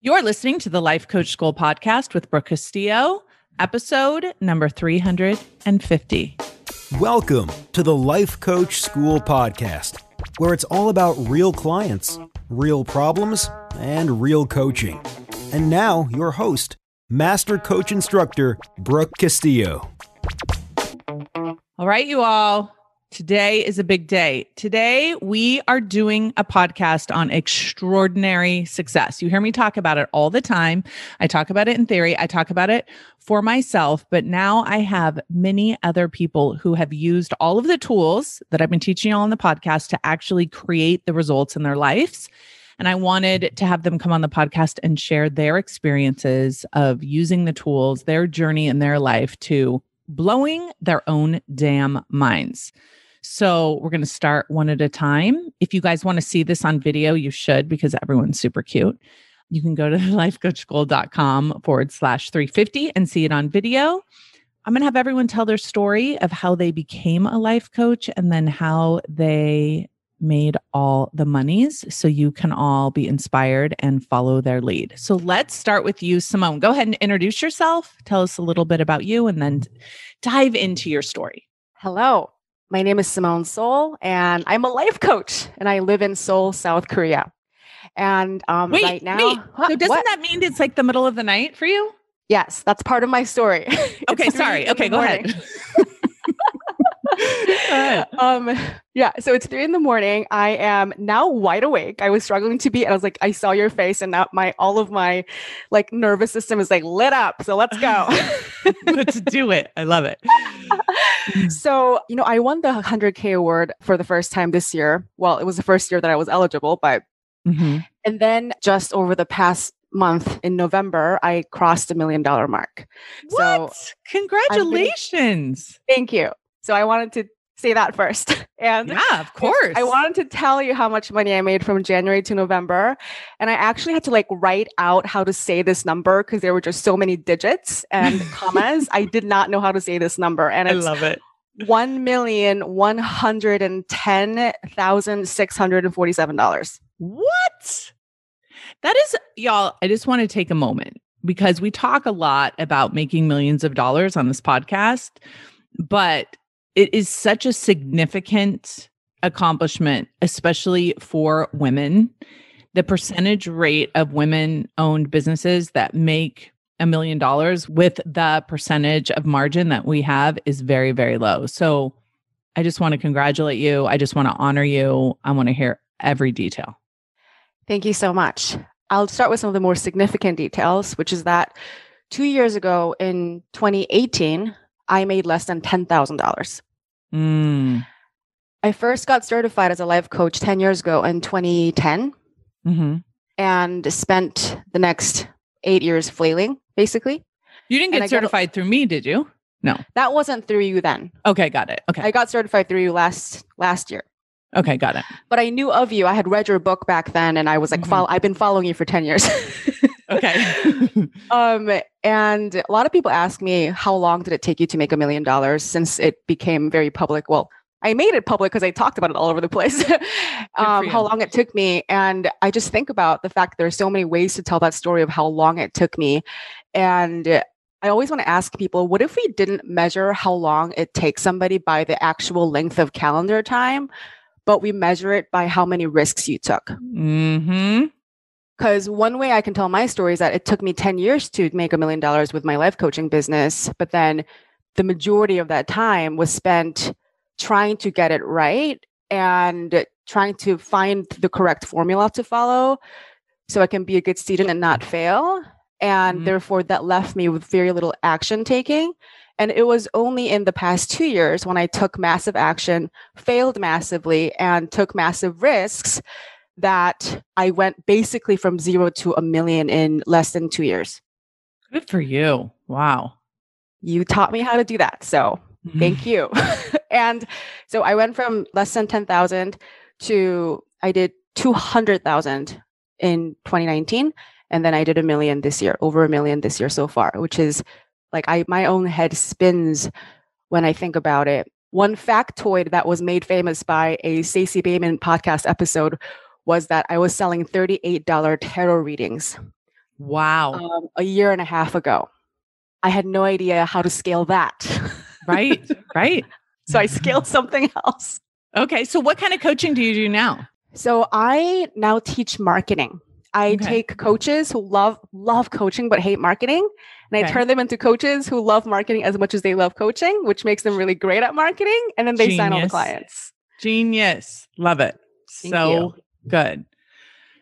You're listening to the Life Coach School podcast with Brooke Castillo, episode number 350. Welcome to the Life Coach School podcast, where it's all about real clients, real problems, and real coaching. And now, your host, Master Coach Instructor, Brooke Castillo. All right, you all. Today is a big day. Today, we are doing a podcast on extraordinary success. You hear me talk about it all the time. I talk about it in theory. I talk about it for myself, but now I have many other people who have used all of the tools that I've been teaching you all on the podcast to actually create the results in their lives. And I wanted to have them come on the podcast and share their experiences of using the tools, their journey in their life to blowing their own damn minds. So we're going to start one at a time. If you guys want to see this on video, you should, because everyone's super cute. You can go to lifecoachschool.com/350 and see it on video. I'm going to have everyone tell their story of how they became a life coach and then how they made all the monies so you can all be inspired and follow their lead. So let's start with you, Simone. Go ahead and introduce yourself. Tell us a little bit about you and then dive into your story. Hello, my name is Simone Seoul and I'm a life coach and I live in Seoul, South Korea. And right now, So doesn't that mean it's like the middle of the night for you? Yes, that's part of my story. Okay, sorry. Okay, go ahead. Yeah, so it's 3 a.m. I am now wide awake. I was struggling to be, and I was like, I saw your face, and now all of my like nervous system is like lit up. So let's go. Let's do it. I love it. So, I won the 100K award for the first time this year. Well, it was the first year that I was eligible, but and then just over the past month in November, I crossed $1 million mark. What? So congratulations. Thank you. So I wanted to say that first. And yeah, of course. I wanted to tell you how much money I made from January to November. And I actually had to write out how to say this number because there were just so many digits and commas. I did not know how to say this number. And it's I love it. $1,110,647. What? That is, y'all, I just want to take a moment because we talk a lot about making millions of dollars on this podcast, but it is such a significant accomplishment, especially for women. The percentage rate of women-owned businesses that make $1 million with the percentage of margin that we have is very, very low. So I just want to congratulate you. I just want to honor you. I want to hear every detail. Thank you so much. I'll start with some of the more significant details, which is that 2 years ago in 2018, I made less than $10,000. I first got certified as a life coach 10 years ago in 2010 and spent the next 8 years flailing, basically. You didn't get certified through me, did you? No. That wasn't through you then. Okay, got it. Okay. I got certified through you last year. Okay, got it. But I knew of you. I had read your book back then and I was like, I've been following you for 10 years. Okay. And a lot of people ask me, how long did it take you to make $1 million since it became very public? Well, I made it public because I talked about it all over the place, how long it took me. And I just think about the fact that there are so many ways to tell that story of how long it took me. And I always want to ask people, what if we didn't measure how long it takes somebody by the actual length of calendar time, but we measure it by how many risks you took? Because one way I can tell my story is that it took me 10 years to make $1 million with my life coaching business. But then the majority of that time was spent trying to get it right and trying to find the correct formula to follow so I can be a good student and not fail. And therefore, that left me with very little action taking. And it was only in the past 2 years when I took massive action, failed massively, and took massive risks that I went basically from 0 to $1 million in less than 2 years. Good for you. Wow. You taught me how to do that. So thank you. And so I went from less than 10,000 to I did 200,000 in 2019. And then I did $1 million this year, over $1 million this year so far, which is my own head spins when I think about it. One factoid that was made famous by a Stacey Bateman podcast episode was that I was selling $38 tarot readings Wow. a year and a half ago. I had no idea how to scale that. Right. Right. So I scaled something else. Okay. So what kind of coaching do you do now? So I now teach marketing. I Okay. take coaches who love coaching but hate marketing, and I Okay. turn them into coaches who love marketing as much as they love coaching, which makes them really great at marketing, and then they sign all the Genius. clients. Genius. Love it. Thank So you. good.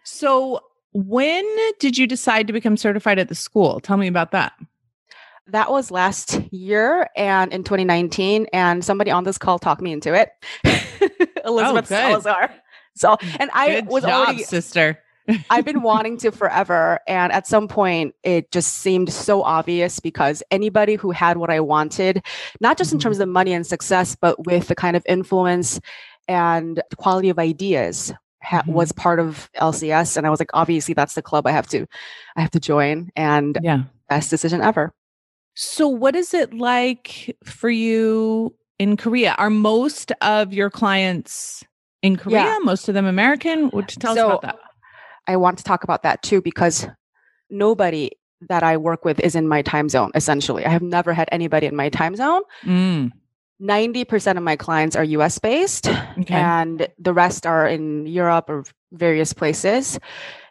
So when did you decide to become certified at the school? Tell me about that. That was last year and in 2019, and somebody on this call talked me into it. Elizabeth good. Salazar. So, and I Good was job, already, sister. I've been wanting to forever. And at some point, it just seemed so obvious because anybody who had what I wanted, not just in terms of money and success, but with the kind of influence and the quality of ideas was part of LCS. And I was like, obviously, that's the club I have to join. And best decision ever. So what is it like for you in Korea? Are most of your clients in Korea? Yeah. Most of them American? Tell us about that. I want to talk about that too, because nobody that I work with is in my time zone, essentially. I have never had anybody in my time zone. 90% of my clients are US based, and the rest are in Europe or various places.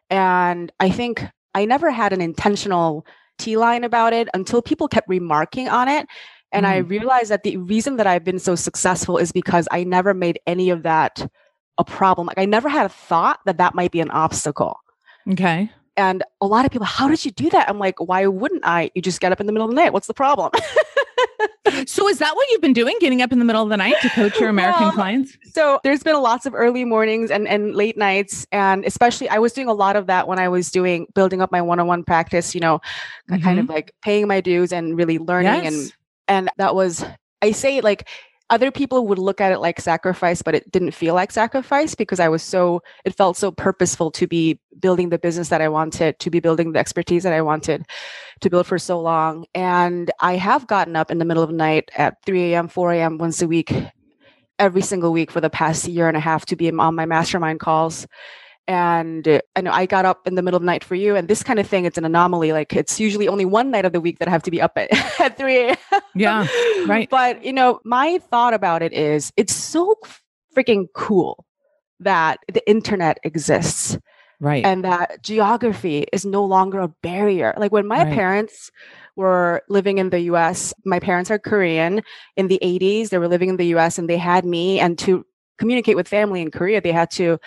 And I think I never had an intentional T-line about it until people kept remarking on it. And I realized that the reason that I've been so successful is because I never made any of that a problem. Like I never had a thought that that might be an obstacle. Okay. And a lot of people, how did you do that? I'm like, why wouldn't I? You just get up in the middle of the night. What's the problem? So is that what you've been doing? Getting up in the middle of the night to coach your American clients? So there's been lots of early mornings and late nights. And especially I was doing a lot of that when I was building up my one-on-one practice, kind of like paying my dues and really learning. And that was, I say like, other people would look at it like sacrifice, but it didn't feel like sacrifice because it felt so purposeful to be building the business that I wanted, to be building the expertise that I wanted to build for so long. And I have gotten up in the middle of the night at 3 a.m., 4 a.m. once a week, every single week for the past year and a half to be on my mastermind calls. And I know I got up in the middle of the night for you, and this kind of thing, it's an anomaly. Like it's usually only one night of the week that I have to be up at 3 a.m. Yeah, right. But, my thought about it is it's so freaking cool that the internet exists. Right. And that geography is no longer a barrier. Like when my parents were living in the US, my parents are Korean. In the 80s, they were living in the US and they had me. And to communicate with family in Korea, they had to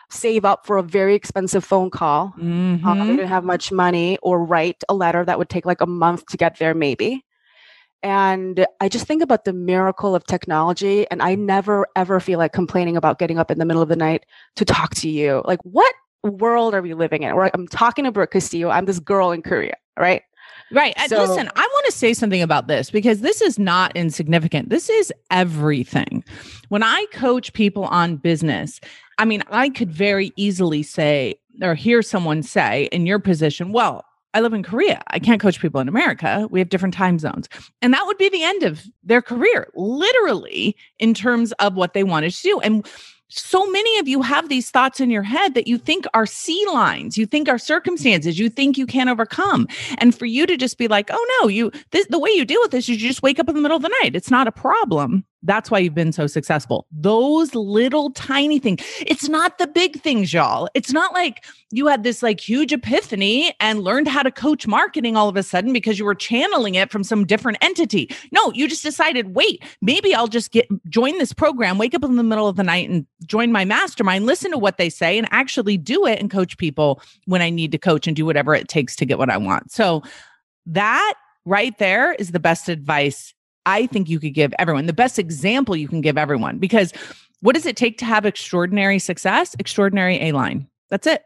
save up for a very expensive phone call. They didn't have much money, or write a letter that would take like a month to get there, maybe. And I just think about the miracle of technology, and I never, ever feel like complaining about getting up in the middle of the night to talk to you. Like, what world are we living in? Where I'm talking to Brooke Castillo. I'm this girl in Korea, right? Right. And listen, I want to say something about this because this is not insignificant. This is everything. When I coach people on business, I mean, I could very easily say or hear someone say in your position, well, I live in Korea. I can't coach people in America. We have different time zones. And that would be the end of their career, literally, in terms of what they wanted to do. And so many of you have these thoughts in your head that you think are sea lines, you think are circumstances, you think you can't overcome. And for you to just be like, oh no, the way you deal with this is you just wake up in the middle of the night. It's not a problem. That's why you've been so successful. Those little tiny things. It's not the big things, y'all. It's not like you had this like huge epiphany and learned how to coach marketing all of a sudden because you were channeling it from some different entity. No, you just decided, wait, maybe I'll just join this program, wake up in the middle of the night and join my mastermind, listen to what they say and actually do it and coach people when I need to coach and do whatever it takes to get what I want. So that right there is the best advice I think you could give everyone, the best example you can give everyone, because what does it take to have extraordinary success? Extraordinary A-line. That's it.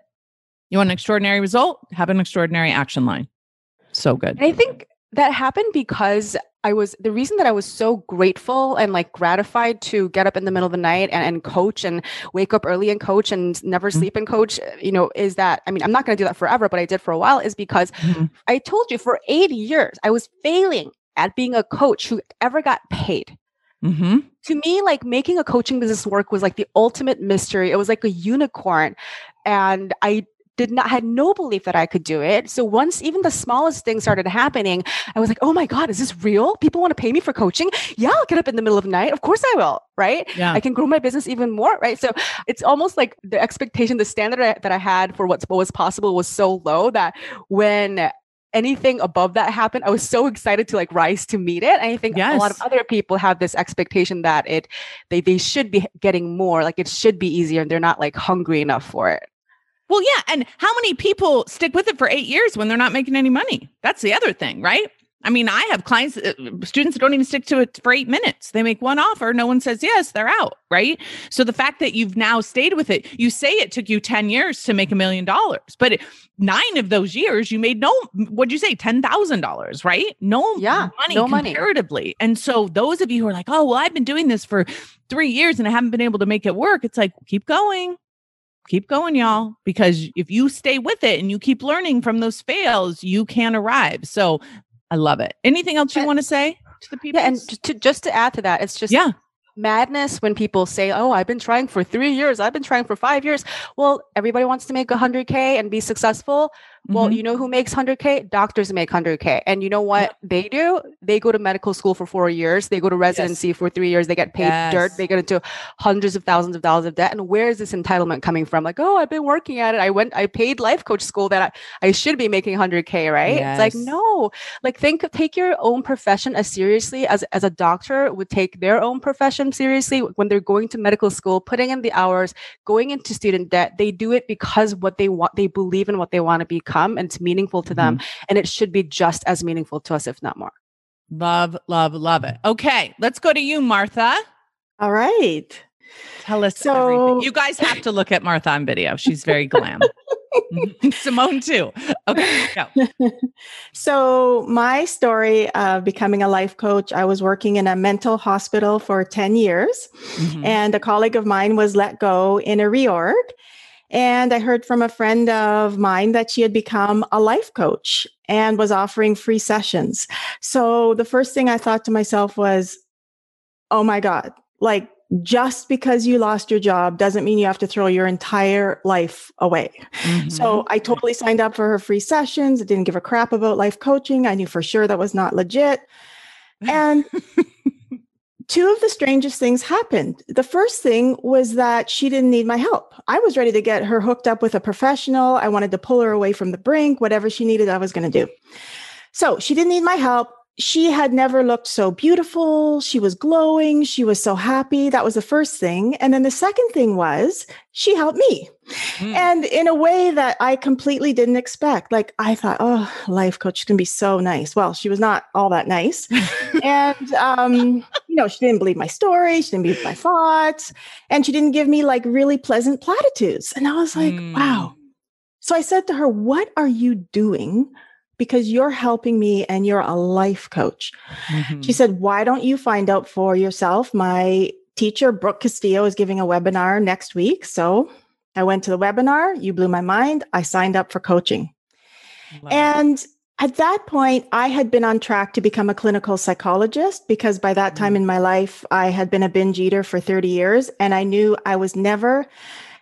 You want an extraordinary result? Have an extraordinary action line. So good. And I think that happened because the reason that I was so grateful and like gratified to get up in the middle of the night and coach and wake up early and coach and never sleep and coach, is that, I mean, I'm not going to do that forever, but I did for a while, is because I told you for 8 years, I was failing at being a coach who ever got paid. To me, like making a coaching business work was like the ultimate mystery. It was like a unicorn. And I had no belief that I could do it. So once even the smallest things started happening, I was like, oh my God, is this real? People want to pay me for coaching? Yeah, I'll get up in the middle of the night. Of course I will, right? Yeah. I can grow my business even more, right? So it's almost like the expectation, the standard that I had for what was possible was so low that when anything above that happened, I was so excited to like rise to meet it. And I think a lot of other people have this expectation that they should be getting more, like it should be easier, and they're not like hungry enough for it. Well, yeah. And how many people stick with it for 8 years when they're not making any money? That's the other thing, right? I mean, I have clients, students that don't even stick to it for 8 minutes. They make one offer. No one says yes, they're out, right? So the fact that you've now stayed with it, you say it took you 10 years to make $1 million, but 9 of those years you made what'd you say? $10,000, right? No money comparatively. And so those of you who are like, oh, well, I've been doing this for 3 years and I haven't been able to make it work. It's like, keep going. Keep going, y'all, because if you stay with it and you keep learning from those fails, you can arrive. So I love it. Anything else you want to say to the people? Yeah, and just to add to that, it's just madness when people say, oh, I've been trying for 3 years. I've been trying for 5 years. Well, everybody wants to make 100K and be successful. Well, you know who makes 100K? Doctors make 100K. And you know what they do? They go to medical school for 4 years. They go to residency for 3 years. They get paid dirt. They get into hundreds of thousands of dollars of debt. And where is this entitlement coming from? Like, oh, I've been working at it. I paid life coach school that I should be making 100K, right? Yes. It's like, no, like take your own profession as seriously as a doctor would take their own profession seriously when they're going to medical school, putting in the hours, going into student debt. They do it because what they want, they believe in what they want to become, and it's meaningful to them. And it should be just as meaningful to us, if not more. Love, love, love it. Okay, let's go to you, Martha. All right. Tell us everything. You guys have to look at Martha on video. She's very glam. Simone too. Okay, go. So my story of becoming a life coach, I was working in a mental hospital for 10 years, and a colleague of mine was let go in a reorg. And I heard from a friend of mine that she had become a life coach and was offering free sessions. So the first thing I thought to myself was, oh my God, like just because you lost your job doesn't mean you have to throw your entire life away. So I totally signed up for her free sessions. I didn't give a crap about life coaching. I knew for sure that was not legit. And two of the strangest things happened. The first thing was that she didn't need my help. I was ready to get her hooked up with a professional. I wanted to pull her away from the brink. Whatever she needed, I was going to do. So she didn't need my help. She had never looked so beautiful. She was glowing. She was so happy. That was the first thing. And then the second thing was she helped me. And in a way that I completely didn't expect. Like I thought, oh, life coach can be so nice. Well, she was not all that nice. And, she didn't believe my story. She didn't believe my thoughts. And she didn't give me like really pleasant platitudes. And I was like, wow. So I said to her, what are you doing? Because you're helping me and you're a life coach. She said, why don't you find out for yourself? My teacher, Brooke Castillo, is giving a webinar next week. So I went to the webinar. You blew my mind. I signed up for coaching. And at that point, I had been on track to become a clinical psychologist because by that time in my life, I had been a binge eater for 30 years. And I knew I was never,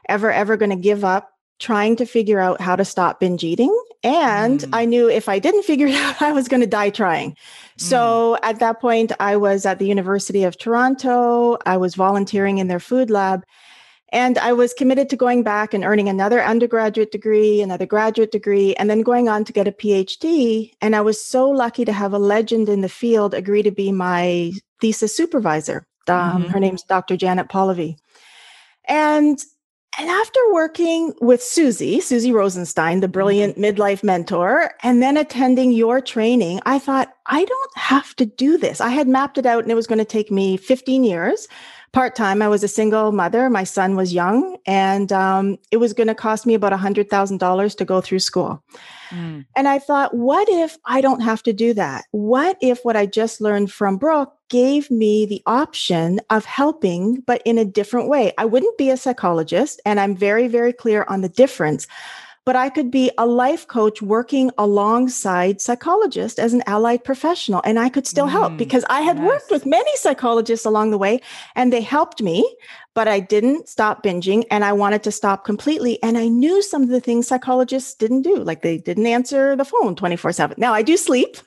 ever going to give up trying to figure out how to stop binge eating. And I knew if I didn't figure it out, I was going to die trying. So at that point, I was at the University of Toronto. I was volunteering in their food lab. And I was committed to going back and earning another undergraduate degree, another graduate degree, and then going on to get a PhD. And I was so lucky to have a legend in the field agree to be my thesis supervisor. Her name's Dr. Janet Polivy. And after working with Susie Rosenstein, the brilliant midlife mentor, and then attending your training, I thought, I don't have to do this. I had mapped it out and it was going to take me 15 years. Part-time. I was a single mother. My son was young, and it was going to cost me about $100,000 to go through school. And I thought, what if I don't have to do that? What if what I just learned from Brooke gave me the option of helping, but in a different way? I wouldn't be a psychologist, and I'm very, very clear on the difference. but I could be a life coach working alongside psychologists as an allied professional. And I could still help because I had worked with many psychologists along the way and they helped me, but I didn't stop binging and I wanted to stop completely. And I knew some of the things psychologists didn't do, like they didn't answer the phone 24/7. Now I do sleep.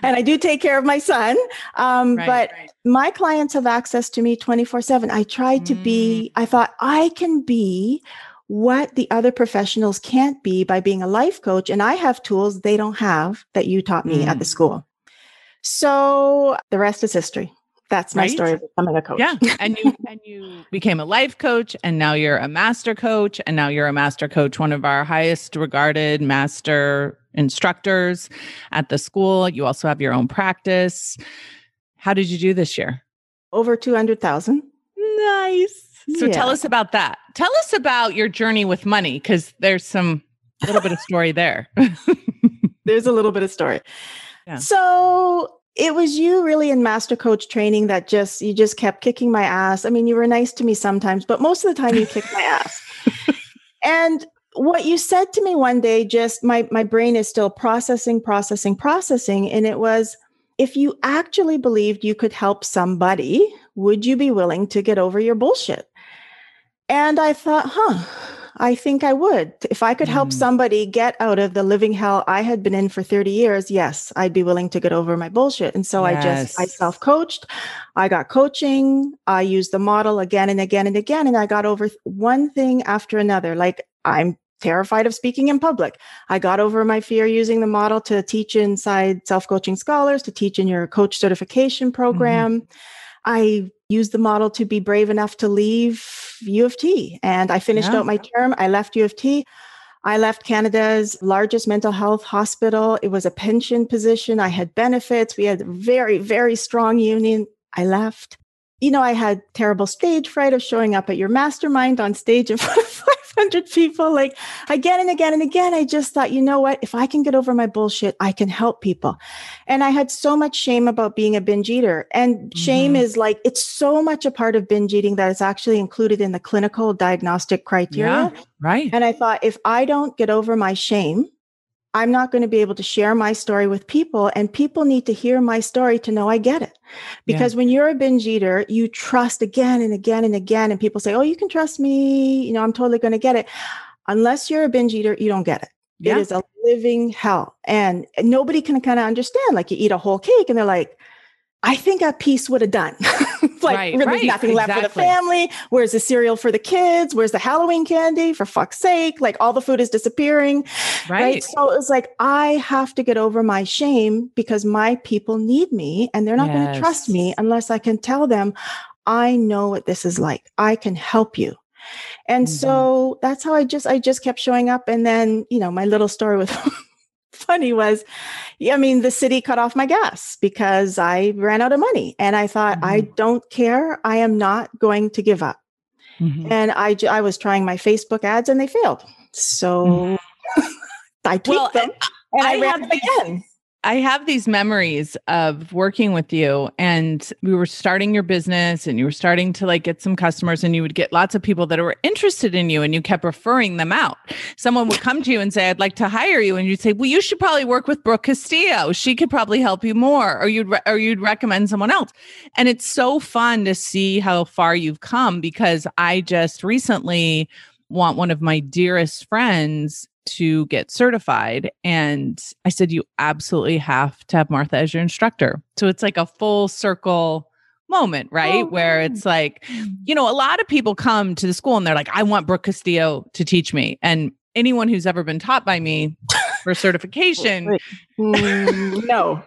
And I do take care of my son. But my clients have access to me 24/7. I tried to be, I thought I can be what the other professionals can't be by being a life coach. And I have tools they don't have that you taught me at the school. So the rest is history. That's my story of becoming a coach. Yeah. And you became a life coach and now you're a master coach and now you're a master coach, one of our highest regarded master instructors at the school. You also have your own practice. How did you do this year? Over 200,000. Nice. So tell us about that. Tell us about your journey with money, because there's a little bit of story there. There's a little bit of story. Yeah. So it was you really in master coach training that you just kept kicking my ass. I mean, you were nice to me sometimes, but most of the time you kicked my ass. And what you said to me one day, just my brain is still processing. And it was, if you actually believed you could help somebody, would you be willing to get over your bullshit? And I thought, I think I would. If I could help somebody get out of the living hell I had been in for 30 years, yes, I'd be willing to get over my bullshit. And so I self-coached. I got coaching. I used the model again and again and again. And I got over one thing after another. Like, I'm terrified of speaking in public. I got over my fear using the model to teach inside Self-Coaching Scholars, to teach in your coach certification program. I used the model to be brave enough to leave U of T. And I finished out my term. I left U of T. I left Canada's largest mental health hospital. It was a pension position. I had benefits. We had a very, very strong union. I left. You know, I had terrible stage fright of showing up at your mastermind on stage in front of 500 people. Like, again and again and again, I just thought, you know what? If I can get over my bullshit, I can help people. And I had so much shame about being a binge eater. And shame is like, it's so much a part of binge eating that it's actually included in the clinical diagnostic criteria. Yeah, right. And I thought, if I don't get over my shame, I'm not going to be able to share my story with people, and people need to hear my story to know I get it. Because when you're a binge eater, you trust again and again and again, and people say, oh, you can trust me. You know, I'm totally going to get it. Unless you're a binge eater, you don't get it. It is a living hell. And nobody can kind of understand, like, you eat a whole cake and they're like, I think a piece would have done. There's nothing left for the family. Where's the cereal for the kids? Where's the Halloween candy? For fuck's sake. Like, all the food is disappearing. Right. So it was like, I have to get over my shame because my people need me and they're not going to trust me unless I can tell them, I know what this is like. I can help you. And so that's how I just kept showing up. And then, you know, my little story with funny was, the city cut off my gas because I ran out of money. And I thought, I don't care. I am not going to give up. And I was trying my Facebook ads and they failed. So I tweaked them and I ran them again. I have these memories of working with you, and we were starting your business and you were starting to like get some customers, and you would get lots of people that were interested in you and you kept referring them out. Someone would come to you and say, I'd like to hire you. And you'd say, well, you should probably work with Brooke Castillo. She could probably help you more, or you'd recommend someone else. And it's so fun to see how far you've come, because I just recently want one of my dearest friends to get certified. And I said, you absolutely have to have Martha as your instructor. So it's like a full circle moment, right? Where it's like, you know, a lot of people come to the school and they're like, I want Brooke Castillo to teach me. And anyone who's ever been taught by me for certification. No,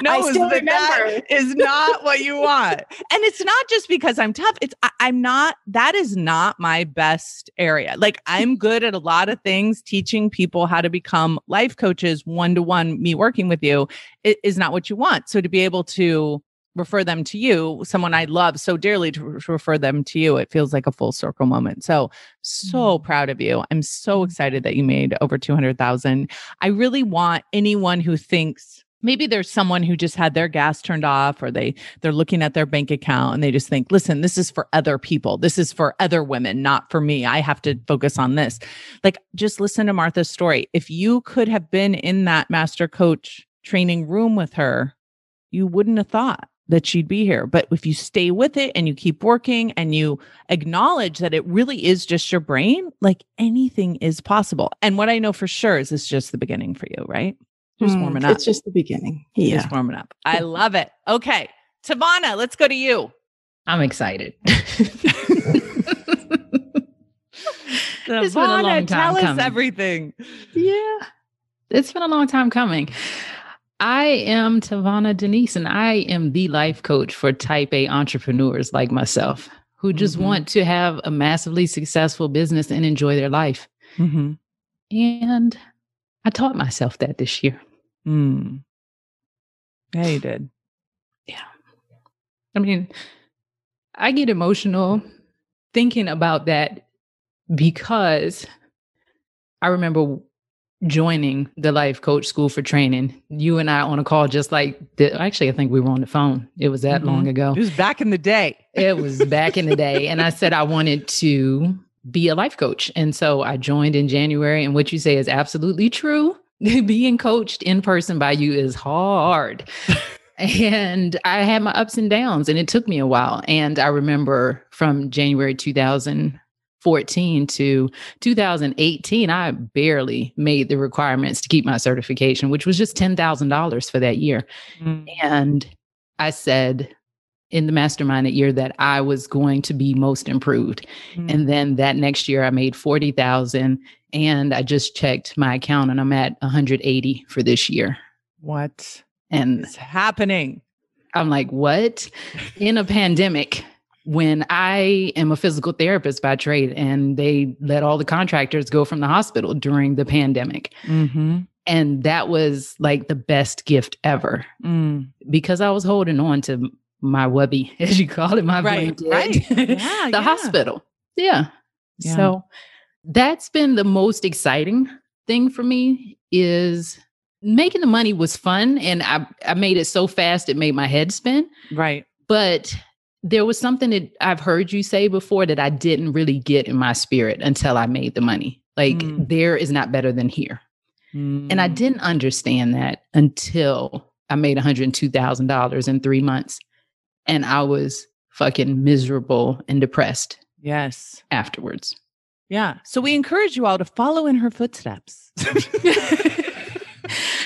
I still remember. That is not what you want. And it's not just because I'm tough. That is not my best area. Like, I'm good at a lot of things. Teaching people how to become life coaches, one-to-one, me working with you, is not what you want. So to be able to refer them to you, someone I love so dearly, to refer them to you, it feels like a full circle moment. So proud of you. I'm so excited that you made over 200,000. I really want anyone who thinks maybe there's someone who just had their gas turned off, or they're looking at their bank account and they just think, listen, this is for other people. This is for other women, not for me. I have to focus on this. Like, just listen to Martha's story. If you could have been in that master coach training room with her, you wouldn't have thought that she'd be here. But if you stay with it and you keep working and you acknowledge that it really is just your brain, like, anything is possible. And what I know for sure is it's just the beginning for you, right? Just warming up. It's just the beginning. Yeah. Just warming up. I love it. Okay. Tavana, let's go to you. I'm excited. It's been a long time tell us coming. Everything. Yeah. It's been a long time coming. I am Tavana Denise, and I am the life coach for type A entrepreneurs like myself who just want to have a massively successful business and enjoy their life. Mm-hmm. And I taught myself that this year. Mm. Yeah, you did. Yeah. I mean, I get emotional thinking about that because I remember joining the life coach school for training. You and I on a call just like actually, I think we were on the phone. It was that long ago. It was back in the day. It was back in the day. And I said I wanted to be a life coach. And so I joined in January. And what you say is absolutely true. Being coached in person by you is hard. And I had my ups and downs, and it took me a while. And I remember from January 2014 to 2018, I barely made the requirements to keep my certification, which was just $10,000 for that year. And I said in the mastermind that year that I was going to be most improved. And then that next year I made 40,000, and I just checked my account and I'm at 180 for this year. What? And it's happening. I'm like, what? In a pandemic, when I am a physical therapist by trade, and they let all the contractors go from the hospital during the pandemic. And that was like the best gift ever because I was holding on to my wubby, as you call it, my blanket, the hospital. Yeah. So that's been the most exciting thing for me. Is making the money was fun, and I made it so fast it made my head spin. Right. But there was something that I've heard you say before that I didn't really get in my spirit until I made the money. Like, there is not better than here. And I didn't understand that until I made $102,000 in 3 months. And I was fucking miserable and depressed. Yes. Afterwards. Yeah. So we encourage you all to follow in her footsteps.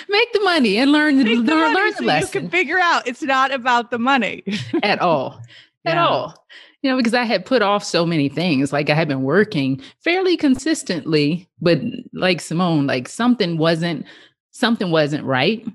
Make the money and learn the lesson. You can figure out it's not about the money at all. At all. You know, because I had put off so many things. Like, I had been working fairly consistently, but like Simone, like something wasn't right.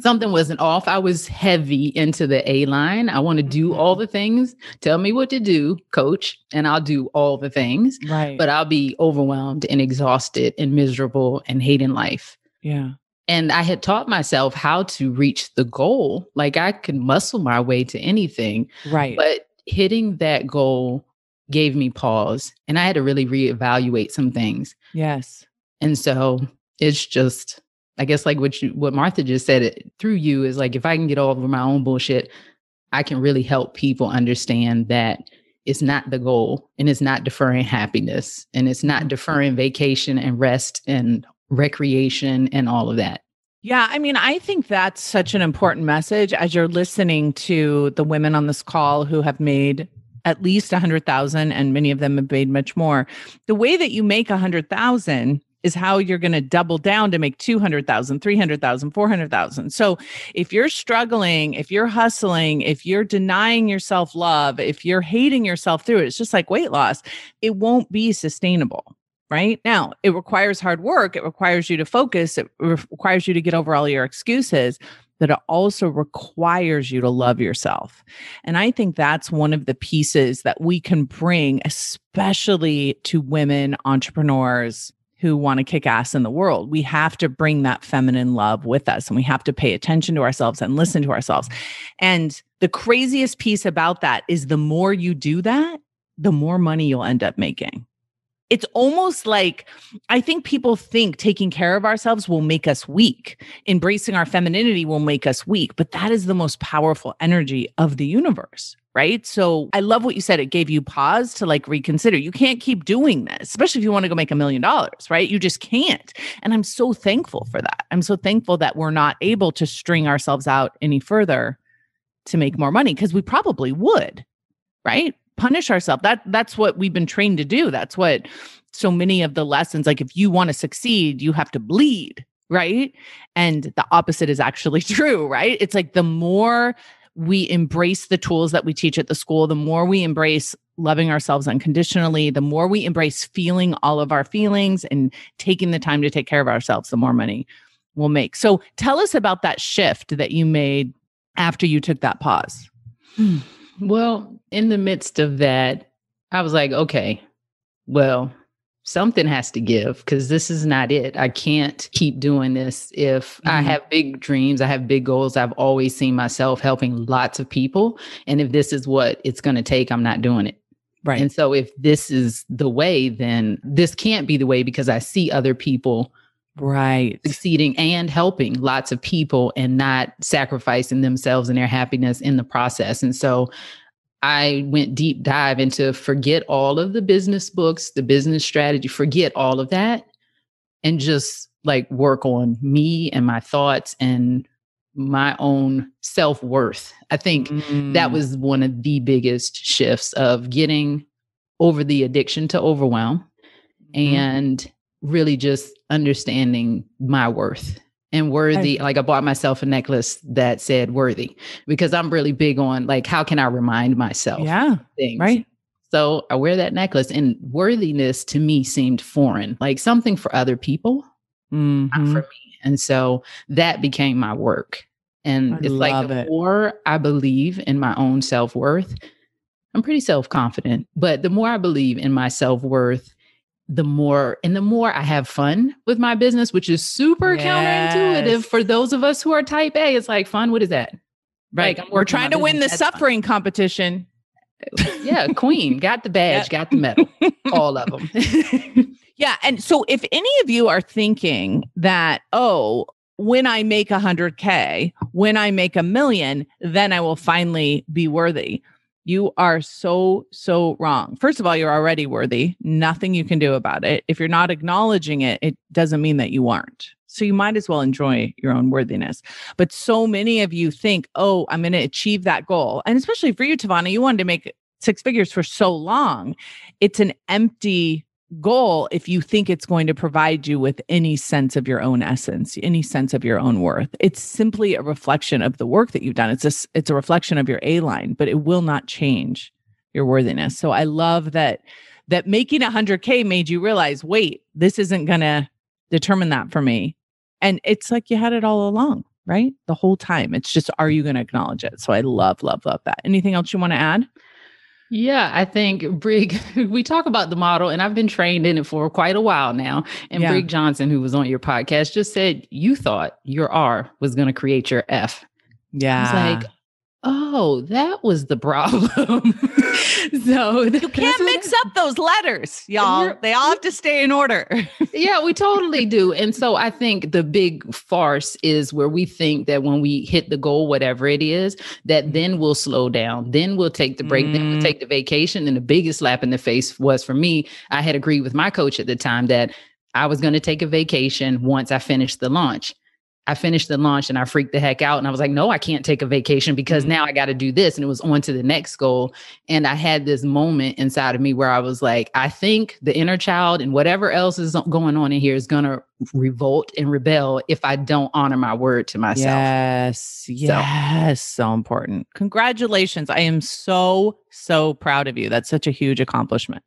Something wasn't off. I was heavy into the A line. I want to do all the things. Tell me what to do, coach, and I'll do all the things. Right. But I'll be overwhelmed and exhausted and miserable and hating life. Yeah. And I had taught myself how to reach the goal. Like, I could muscle my way to anything. Right. But hitting that goal gave me pause, and I had to really reevaluate some things. Yes. And so it's just, I guess, like what Martha just said, it through you is like, if I can get over my own bullshit, I can really help people understand that it's not the goal, and it's not deferring happiness, and it's not deferring vacation and rest and recreation and all of that. Yeah. I mean, I think that's such an important message as you're listening to the women on this call who have made at least 100,000, and many of them have made much more. The way that you make 100,000 is how you're going to double down to make 200,000, 300,000, 400,000. So if you're struggling, if you're hustling, if you're denying yourself love, if you're hating yourself through it, it's just like weight loss. It won't be sustainable. Right? Now, it requires hard work. It requires you to focus. It requires you to get over all your excuses, but it also requires you to love yourself. And I think that's one of the pieces that we can bring, especially to women entrepreneurs who want to kick ass in the world. We have to bring that feminine love with us, and we have to pay attention to ourselves and listen to ourselves. And the craziest piece about that is the more you do that, the more money you'll end up making. it's almost like, I think people think taking care of ourselves will make us weak. Embracing our femininity will make us weak, but that is the most powerful energy of the universe, right? So I love what you said. It gave you pause to like reconsider. You can't keep doing this, especially if you want to go make $1 million, right? You just can't. And I'm so thankful for that. I'm so thankful that we're not able to string ourselves out any further to make more money, because we probably would, right? Punish ourselves. That's what we've been trained to do. That's what so many of the lessons, like if you want to succeed, you have to bleed, right? And the opposite is actually true, right? It's like the more we embrace the tools that we teach at the school, the more we embrace loving ourselves unconditionally, the more we embrace feeling all of our feelings and taking the time to take care of ourselves, the more money we'll make. So tell us about that shift that you made after you took that pause. Well, in the midst of that, I was like, okay, well, something has to give, because this is not it. I can't keep doing this. If I have big dreams, I have big goals, I've always seen myself helping lots of people. And if this is what it's going to take, I'm not doing it. Right. And so if this is the way, then this can't be the way, because I see other people succeeding and helping lots of people and not sacrificing themselves and their happiness in the process. And so I went deep dive into forget all of the business books, the business strategy, forget all of that, and just like work on me and my thoughts and my own self-worth. I think that was one of the biggest shifts of getting over the addiction to overwhelm and really just understanding my worth and worthy. Like I bought myself a necklace that said worthy, because I'm really big on like, how can I remind myself things? Right. So I wear that necklace, and worthiness to me seemed foreign, like something for other people, not for me. And so that became my work. And it's like the more I believe in my own self-worth, I'm pretty self-confident, but the more I believe in my self-worth, the more I have fun with my business, which is super counterintuitive for those of us who are type A. It's like, fun, what is that? Right. Like, we're trying to win the suffering competition. Yeah. Queen, got the badge, got the medal, all of them. Yeah. And so if any of you are thinking that, oh, when I make 100K, when I make $1 million, then I will finally be worthy. You are so wrong. First of all, you're already worthy. Nothing you can do about it. If you're not acknowledging it, it doesn't mean that you aren't. So you might as well enjoy your own worthiness. But so many of you think, oh, I'm going to achieve that goal. And especially for you, Tavana, you wanted to make 6 figures for so long. It's an empty goal if you think it's going to provide you with any sense of your own essence, any sense of your own worth. It's simply a reflection of the work that you've done. It's a reflection of your A-line, but it will not change your worthiness. So I love that making 100K made you realize, wait, this isn't going to determine that for me. And it's like you had it all along, right? The whole time. It's just, are you going to acknowledge it? So I love that. Anything else you want to add? Yeah, I think Brig, we talk about the model, and I've been trained in it for quite a while now. And Brig Johnson, who was on your podcast, just said, you thought your R was going to create your F. Yeah. I was like, oh, that was the problem. So you can't mix up those letters, y'all. They all have to stay in order. Yeah, we totally do. And so I think the big farce is where we think that when we hit the goal, whatever it is, that then we'll slow down, then we'll take the break, then we'll take the vacation. And the biggest slap in the face was for me, I had agreed with my coach at the time that I was going to take a vacation once I finished the launch. I finished the launch and I freaked the heck out. And I was like, no, I can't take a vacation because now I got to do this. And it was on to the next goal. And I had this moment inside of me where I was like, I think the inner child and whatever else is going on in here is going to revolt and rebel if I don't honor my word to myself. Yes. So important. Congratulations. I am so proud of you. That's such a huge accomplishment.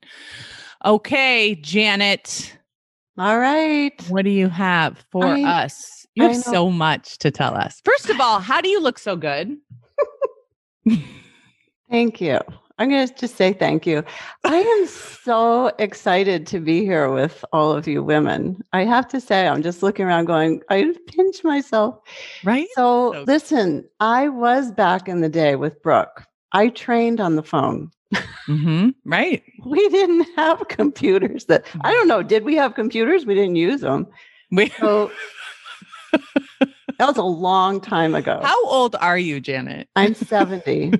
Okay, Janet. All right. What do you have for us? You have so much to tell us. First of all, how do you look so good? Thank you. I'm going to just say thank you. I am so excited to be here with all of you women. I have to say, I'm just looking around going, I pinch myself. Right? So listen, I was back in the day with Brooke. I trained on the phone. Right. We didn't have computers I don't know. Did we have computers? We didn't use them. So that was a long time ago. How old are you, Janet? I'm 70.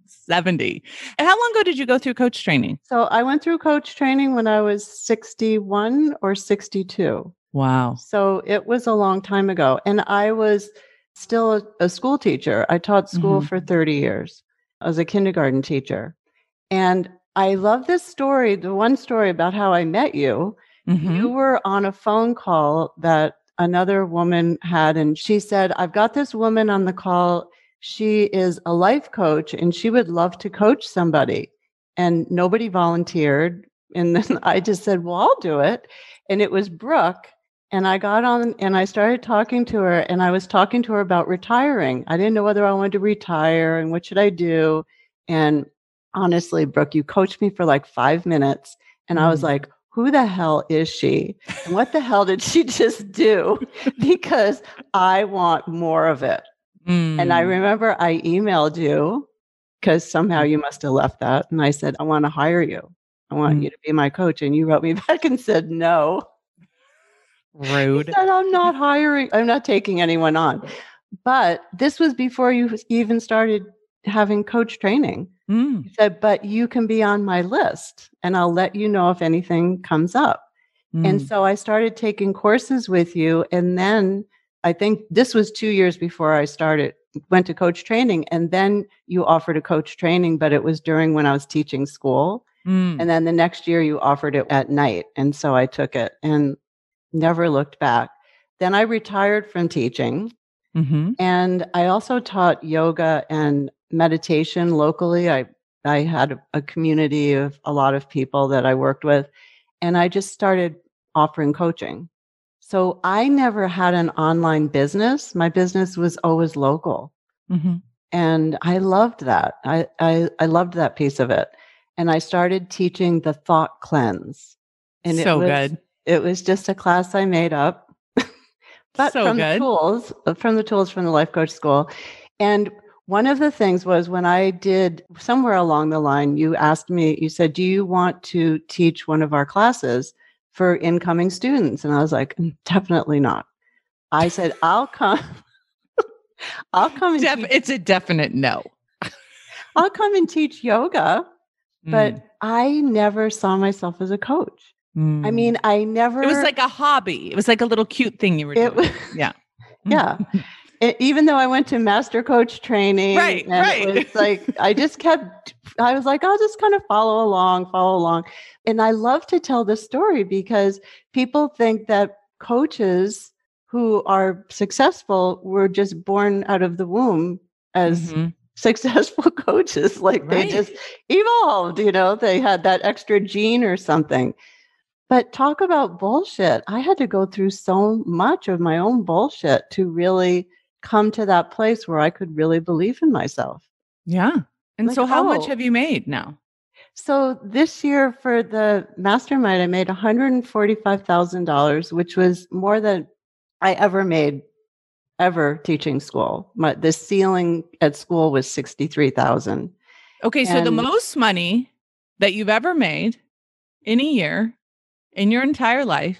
70. And how long ago did you go through coach training? So I went through coach training when I was 61 or 62. Wow. So it was a long time ago. And I was still a school teacher. I taught school for 30 years. I was a kindergarten teacher. And I love this story, the one story about how I met you. You were on a phone call that another woman had, and she said, I've got this woman on the call. She is a life coach and she would love to coach somebody. And nobody volunteered. And then I just said, well, I'll do it. And it was Brooke. And I got on and I started talking to her, and I was talking to her about retiring. I didn't know whether I wanted to retire and what should I do. And honestly, Brooke, you coached me for like 5 minutes. And I was like, who the hell is she? And what the hell did she just do? Because I want more of it. And I remember I emailed you because somehow you must have left that. And I said, I want to hire you. I want you to be my coach. And you wrote me back and said, no. Rude. He said, I'm not taking anyone on. But this was before you even started having coach training. He said, but you can be on my list and I'll let you know if anything comes up. And so I started taking courses with you. And then I think this was 2 years before I went to coach training. And then you offered a coach training, but it was during when I was teaching school. And then the next year you offered it at night. And so I took it and never looked back. Then I retired from teaching. And I also taught yoga and meditation locally. I had a community of a lot of people that I worked with, and I just started offering coaching. So I never had an online business. My business was always local. And I loved that. I loved that piece of it. And I started teaching the thought cleanse. And good. It was just a class I made up. But so from good. the tools from the life coach school. And one of the things was when I did somewhere along the line, you asked me, you said, do you want to teach one of our classes for incoming students? And I was like, definitely not. I said, I'll come. I'll come. And It's a definite no. I'll come and teach yoga. But I never saw myself as a coach. I mean, I never. It was like a hobby. It was like a little cute thing you were doing. Yeah. Yeah. Even though I went to master coach training. Right. It was like, I was like, I'll just kind of follow along. And I love to tell this story because people think that coaches who are successful were just born out of the womb as successful coaches. Like they just evolved, they had that extra gene or something. But talk about bullshit. I had to go through so much of my own bullshit to really come to that place where I could really believe in myself. Yeah. And so how much have you made now? So this year for the mastermind, I made $145,000, which was more than I ever made teaching school. The ceiling at school was $63,000. Okay. So the most money that you've ever made in a year in your entire life,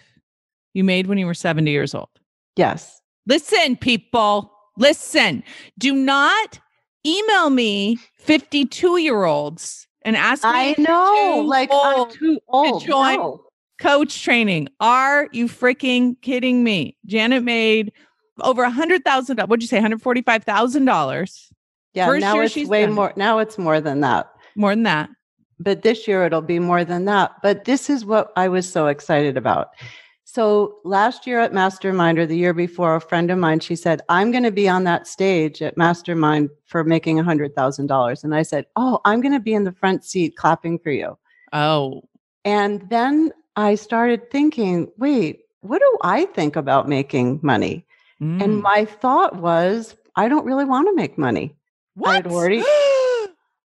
you made when you were 70 years old. Yes. Listen, people, listen. Do not email me 52-year-olds and ask me. I know, I'm too old to join coach training. Are you freaking kidding me? Janet made over $100,000. What'd you say? $145,000. Yeah. Now it's way more. Now it's more than that. More than that. But this year it'll be more than that. But this is what I was so excited about. So last year at Mastermind, or the year before, a friend of mine, she said, I'm going to be on that stage at Mastermind for making $100,000. And I said, oh, I'm going to be in the front seat clapping for you. Oh. And then I started thinking, wait, what do I think about making money? And my thought was, I don't really want to make money. What?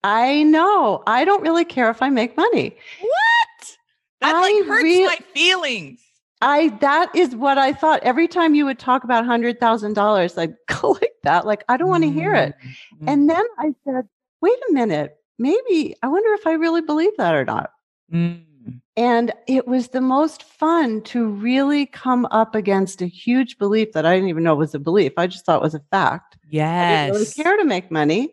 I know. I don't really care if I make money. What? That hurts my feelings. That is what I thought. Every time you would talk about $100,000, I'd go like that. Like, I don't want to hear it. And then I said, wait a minute, maybe, I wonder if I really believe that or not. Mm. And it was the most fun to really come up against a huge belief that I didn't even know was a belief. I just thought it was a fact. Yes. I didn't really care to make money.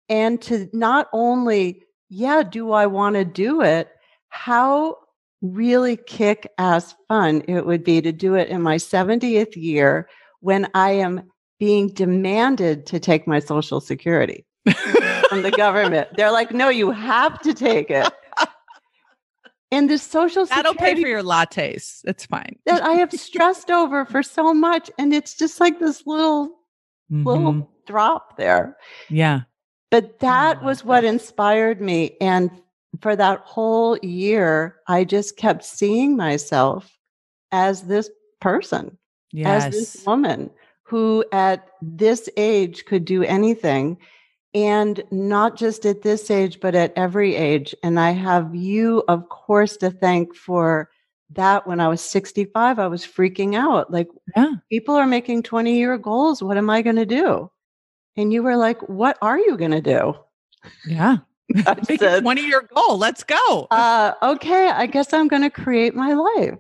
And to not only, do I want to do it? How really kick-ass fun it would be to do it in my 70th year when I am being demanded to take my Social Security from the government. They're like, no, you have to take it. And this Social Security That'll pay for your lattes. It's fine. that I have stressed over for so much. And it's just like this little drop there. Yeah. But that was what inspired me. And for that whole year, I just kept seeing myself as this person, as this woman who at this age could do anything. And not just at this age, but at every age. And I have you, of course, to thank for that. When I was 65, I was freaking out. Like, people are making 20-year goals. What am I going to do? And you were like, what are you going to do? Yeah. I said, 20-year goal. Let's go. Okay. I guess I'm going to create my life.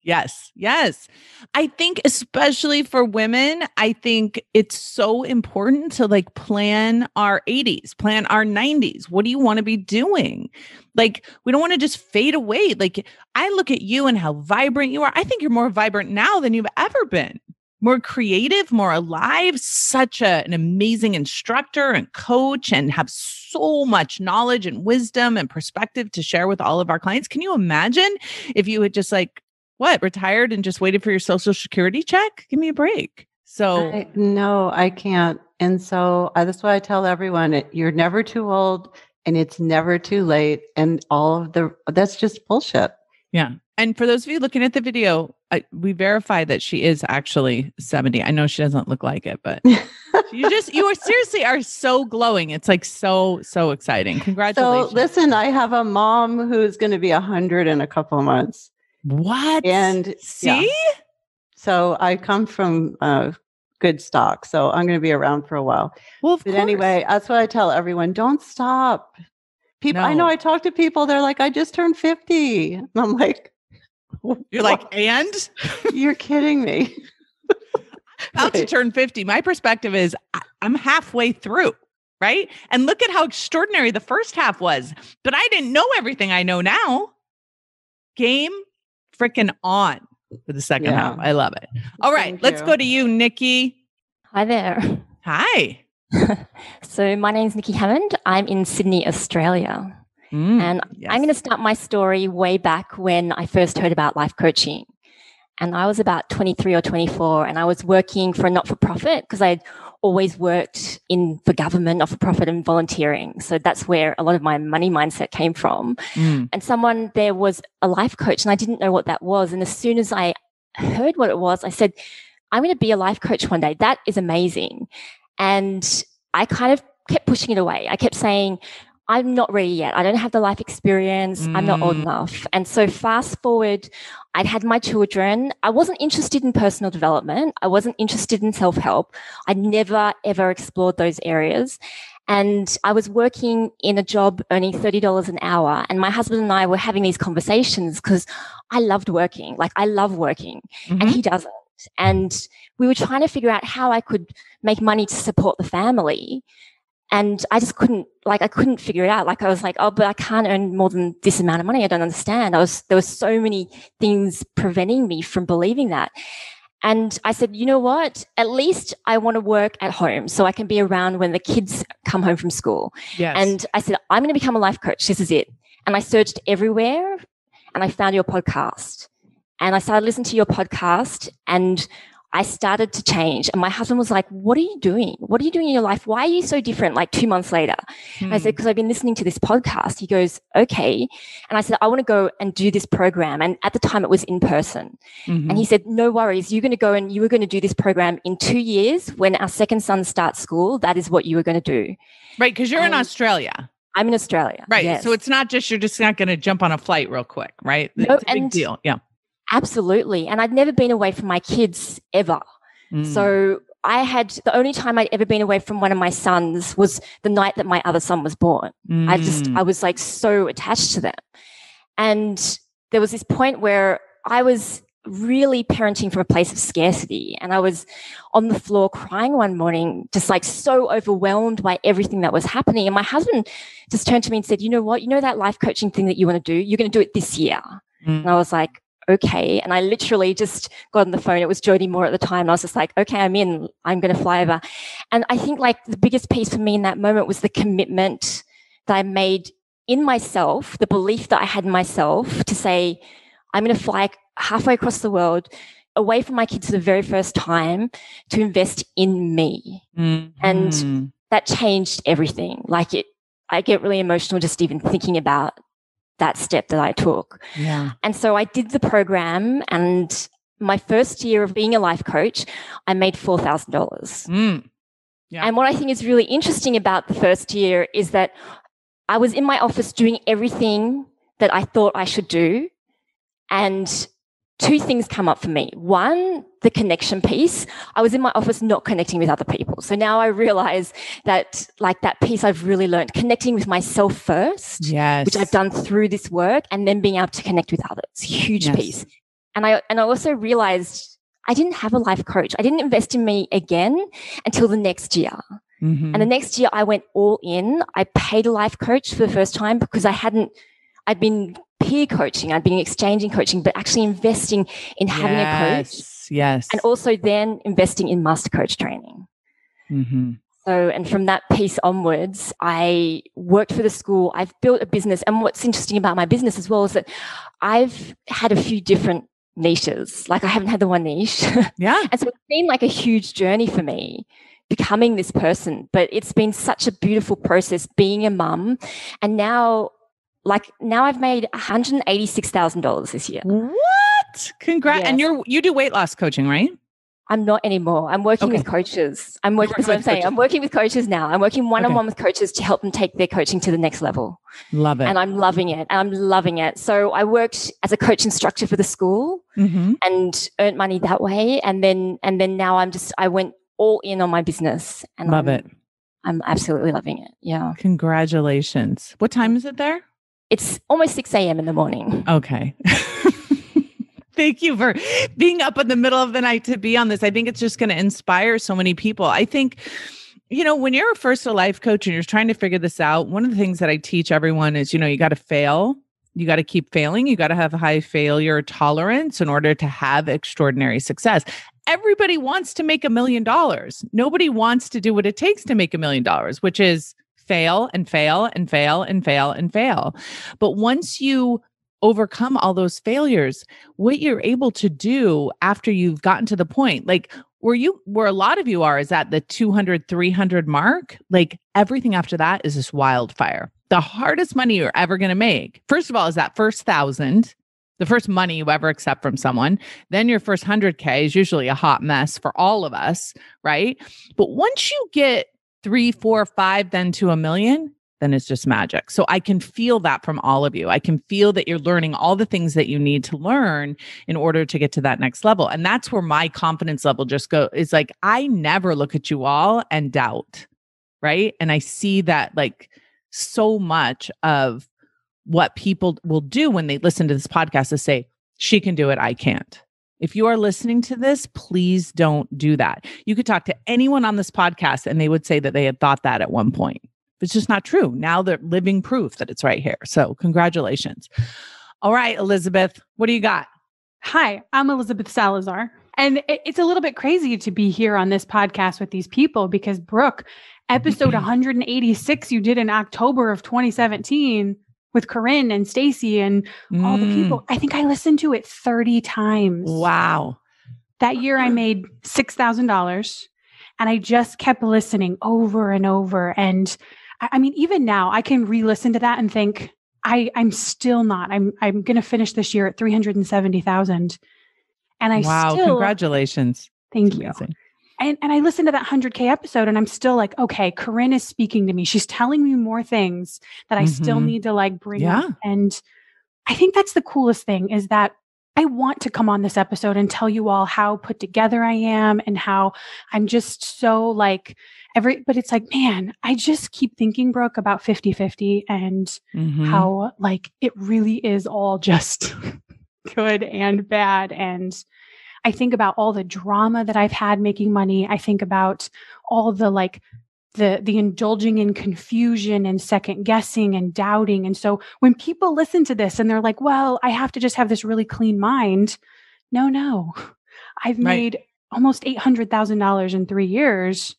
Yes. Yes. I think especially for women, I think it's so important to like plan our 80s, plan our 90s. What do you want to be doing? Like, we don't want to just fade away. Like, I look at you and how vibrant you are. I think you're more vibrant now than you've ever been. More creative, more alive, such an amazing instructor and coach, and have so much knowledge and wisdom and perspective to share with all of our clients. Can you imagine if you had just retired and just waited for your Social Security check? Give me a break. So no, I can't. And so that's why I tell everyone, you're never too old and it's never too late. And that's just bullshit. Yeah. And for those of you looking at the video, we verify that she is actually 70. I know she doesn't look like it, but you seriously are so glowing. It's like so exciting. Congratulations. So listen, I have a mom who's going to be 100 in a couple of months. What? And see? Yeah. So I come from good stock. So I'm going to be around for a while. Well, but anyway, that's what I tell everyone. Don't stop. People, I know I talk to people. They're like, I just turned 50. And I'm like, you're like, and? You're kidding me. About to turn 50. My perspective is I'm halfway through, right? And look at how extraordinary the first half was. But I didn't know everything I know now. Game freaking on for the second half. I love it. All right, let's go to you, Nikki. Hi there. Hi. So my name's Nikki Hammond. I'm in Sydney, Australia. And I'm going to start my story way back when I first heard about life coaching. And I was about 23 or 24, and I was working for a not-for-profit because I'd always worked for government, not-for-profit, and volunteering. So that's where a lot of my money mindset came from. And someone there was a life coach, and I didn't know what that was. And as soon as I heard what it was, I said, I'm going to be a life coach one day. That is amazing. And I kind of kept pushing it away. I kept saying, I'm not ready yet. I don't have the life experience. I'm not old enough. And so fast forward, I'd had my children. I wasn't interested in personal development. I wasn't interested in self-help. I'd never, ever explored those areas. And I was working in a job earning $30 an hour. And my husband and I were having these conversations because I loved working. Like, I love working and he doesn't. And we were trying to figure out how I could make money to support the family. And I just couldn't figure it out. Like, I was like, oh, but I can't earn more than this amount of money. I don't understand. There were so many things preventing me from believing that. And I said, you know what? At least I want to work at home so I can be around when the kids come home from school. Yes. And I said, I'm going to become a life coach. This is it. And I searched everywhere and I found your podcast. And I started listening to your podcast and I started to change. And my husband was like, what are you doing? What are you doing in your life? Why are you so different? Like 2 months later. I said, because I've been listening to this podcast. He goes, okay. And I said, I want to go and do this program. And at the time it was in person. And he said, no worries. You're going to go and you were going to do this program in 2 years when our second son starts school. That is what you were going to do. Right. Because you're in Australia. I'm in Australia. Right. Yes. So it's not just, you're just not going to jump on a flight real quick. Right. No, it's a big deal. Yeah. Absolutely. And I'd never been away from my kids ever. So the only time I'd ever been away from one of my sons was the night that my other son was born. I was like so attached to them. And there was this point where I was really parenting from a place of scarcity. And I was on the floor crying one morning, just like so overwhelmed by everything that was happening. And my husband just turned to me and said, you know what, you know that life coaching thing that you want to do? You're going to do it this year. And I was like, okay. And I literally just got on the phone. It was Jodie Moore at the time. And I was just like, okay, I'm in. I'm going to fly over. And I think like the biggest piece for me in that moment was the commitment that I made in myself, the belief that I had in myself to say, I'm going to fly halfway across the world away from my kids for the very first time to invest in me. And that changed everything. Like I get really emotional just even thinking about that step that I took. Yeah. And so I did the program, and my first year of being a life coach, I made $4,000. Yeah. And what I think is really interesting about the first year is that I was in my office doing everything that I thought I should do. And two things come up for me. One, the connection piece. I was in my office not connecting with other people. So now I realize that like that piece I've really learned, connecting with myself first, which I've done through this work, and then being able to connect with others. Huge piece. And I also realized I didn't have a life coach. I didn't invest in me again until the next year. And the next year I went all in. I paid a life coach for the first time because I'd been peer coaching, I'd been exchanging coaching, but actually investing in having a coach. Yes. And also then investing in master coach training. So, and from that piece onwards, I worked for the school. I've built a business. And what's interesting about my business as well is that I've had a few different niches. Like I haven't had the one niche. Yeah. And so it's been like a huge journey for me becoming this person, but it's been such a beautiful process being a mum. And now I've made $186,000 this year. What? Congrats. Yes. And you do weight loss coaching, right? I'm not anymore. I'm working with coaches. I'm working with coaches now. I'm working one-on-one with coaches to help them take their coaching to the next level. Love it. And I'm loving it. So I worked as a coach instructor for the school and earned money that way. And then now I went all in on my business. And love it. I'm absolutely loving it. Yeah. Congratulations. What time is it there? It's almost 6 a.m. in the morning. Okay. Thank you for being up in the middle of the night to be on this. I think it's just going to inspire so many people. I think, when you're first a life coach and you're trying to figure this out, one of the things that I teach everyone is, you got to fail. You got to keep failing. You got to have a high failure tolerance in order to have extraordinary success. Everybody wants to make $1 million. Nobody wants to do what it takes to make $1 million, which is fail and fail and fail and fail and fail. But once you overcome all those failures, what you're able to do after you've gotten to the point, like where a lot of you are is at the 200, 300 mark, like everything after that is this wildfire. The hardest money you're ever going to make, first of all, is that first 1,000, the first money you ever accept from someone. Then your first 100K is usually a hot mess for all of us, right? But once you get 3, 4, 5, then to $1 million, then it's just magic. So I can feel that from all of you. I can feel that you're learning all the things that you need to learn in order to get to that next level. And that's where my confidence level is like, I never look at you all and doubt, right? And I see that like so much of what people will do when they listen to this podcast is say, she can do it, I can't. If you are listening to this, please don't do that. You could talk to anyone on this podcast and they would say that they had thought that at one point. It's just not true. Now they're living proof that it's right here. So congratulations. All right, Elizabeth, what do you got? Hi, I'm Elizabeth Salazar. And it's a little bit crazy to be here on this podcast with these people because Brooke, episode 186 you did in October of 2017 with Corinne and Stacy and all the people. I think I listened to it 30 times. Wow. That year I made $6,000 and I just kept listening over and over. And I mean, even now I can re-listen to that and think I'm still not, I'm going to finish this year at 370,000. And congratulations. Thank you. And I listened to that 100K episode and I'm still like, okay, Corinne is speaking to me. She's telling me more things that I still need to like bring up. And I think that's the coolest thing is that I want to come on this episode and tell you all how put together I am and how I'm just so like but it's like, man, I just keep thinking, Brooke, about 50-50 and how like it really is all just good and bad. And I think about all the drama that I've had making money. I think about all the like the indulging in confusion and second guessing and doubting. And so when people listen to this and they're like, well, I have to just have this really clean mind. No, I've made almost $800,000 in 3 years.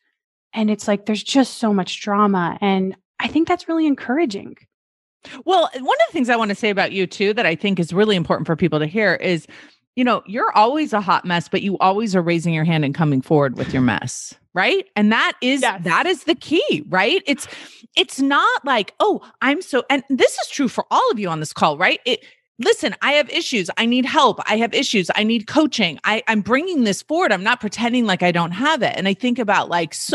And it's like, there's just so much drama. And I think that's really encouraging. Well, one of the things I want to say about you too, that I think is really important for people to hear is, you know, you're always a hot mess, but you always are raising your hand and coming forward with your mess. Right. And that is the key, right? It's not like, oh, and this is true for all of you on this call, right? Listen, I have issues. I need help. I have issues. I need coaching. I'm bringing this forward. I'm not pretending like I don't have it. And I think about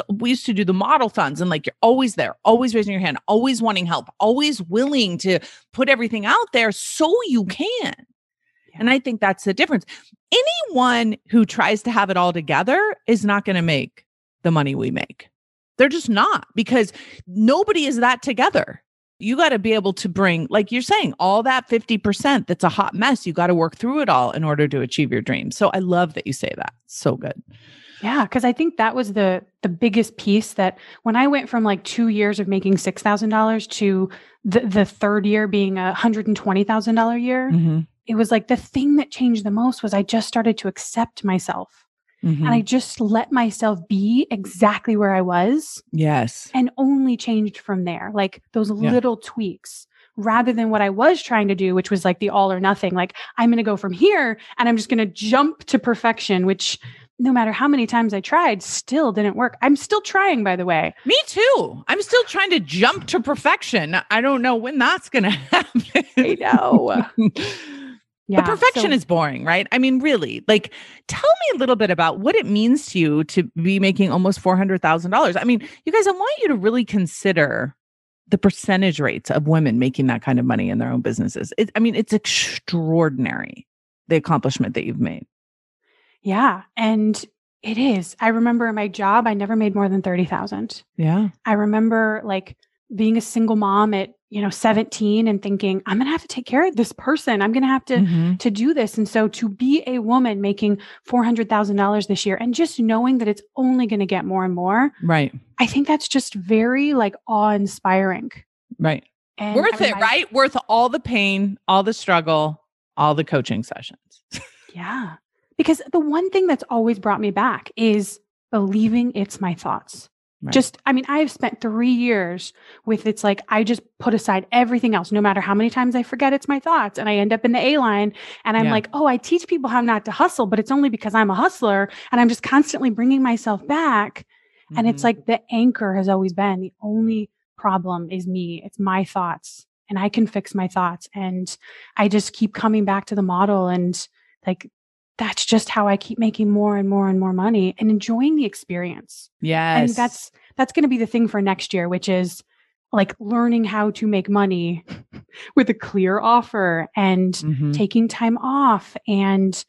we used to do the model funds and like, you're always there, always raising your hand, always wanting help, always willing to put everything out there so you can. Yeah. And I think that's the difference. Anyone who tries to have it all together is not going to make the money we make. They're just not, because nobody is that together. You got to be able to bring, like you're saying, all that 50% that's a hot mess. You got to work through it all in order to achieve your dreams. So I love that you say that. So good. Yeah, because I think that was the biggest piece, that when I went from like 2 years of making $6,000 to the third year being $120,000 year, it was like the thing that changed the most was I just started to accept myself. And I just let myself be exactly where I was. Yes. And only changed from there, like those little tweaks, rather than what I was trying to do, which was like the all or nothing. Like, I'm going to go from here and I'm just going to jump to perfection, which no matter how many times I tried, still didn't work. I'm still trying, by the way. Me too. I'm still trying to jump to perfection. I don't know when that's going to happen. I know. Yeah, but perfection is boring, right? I mean, really, like, tell me a little bit about what it means to you to be making almost $400,000. I mean, you guys, I want you to really consider the percentage rates of women making that kind of money in their own businesses. It's extraordinary, the accomplishment that you've made. Yeah. And it is. I remember in my job, I never made more than 30,000. Yeah. I remember like being a single mom at 17 and thinking, I'm going to have to take care of this person. I'm going to have to do this. And so to be a woman making $400,000 this year and just knowing that it's only going to get more and more. Right. I think that's just very like awe-inspiring. Right. And worth it, right? Worth all the pain, all the struggle, all the coaching sessions. Yeah. Because the one thing that's always brought me back is believing it's my thoughts. Right. I have spent 3 years with, it's like, I just put aside everything else, no matter how many times I forget it's my thoughts. And I end up in the A line and I'm like, oh, I teach people how not to hustle, but it's only because I'm a hustler. And I'm just constantly bringing myself back. And it's like the anchor has always been, the only problem is me. It's my thoughts, and I can fix my thoughts. And I just keep coming back to the model, and like, that's just how I keep making more and more and more money and enjoying the experience. Yes. And that's going to be the thing for next year, which is like learning how to make money with a clear offer and taking time off and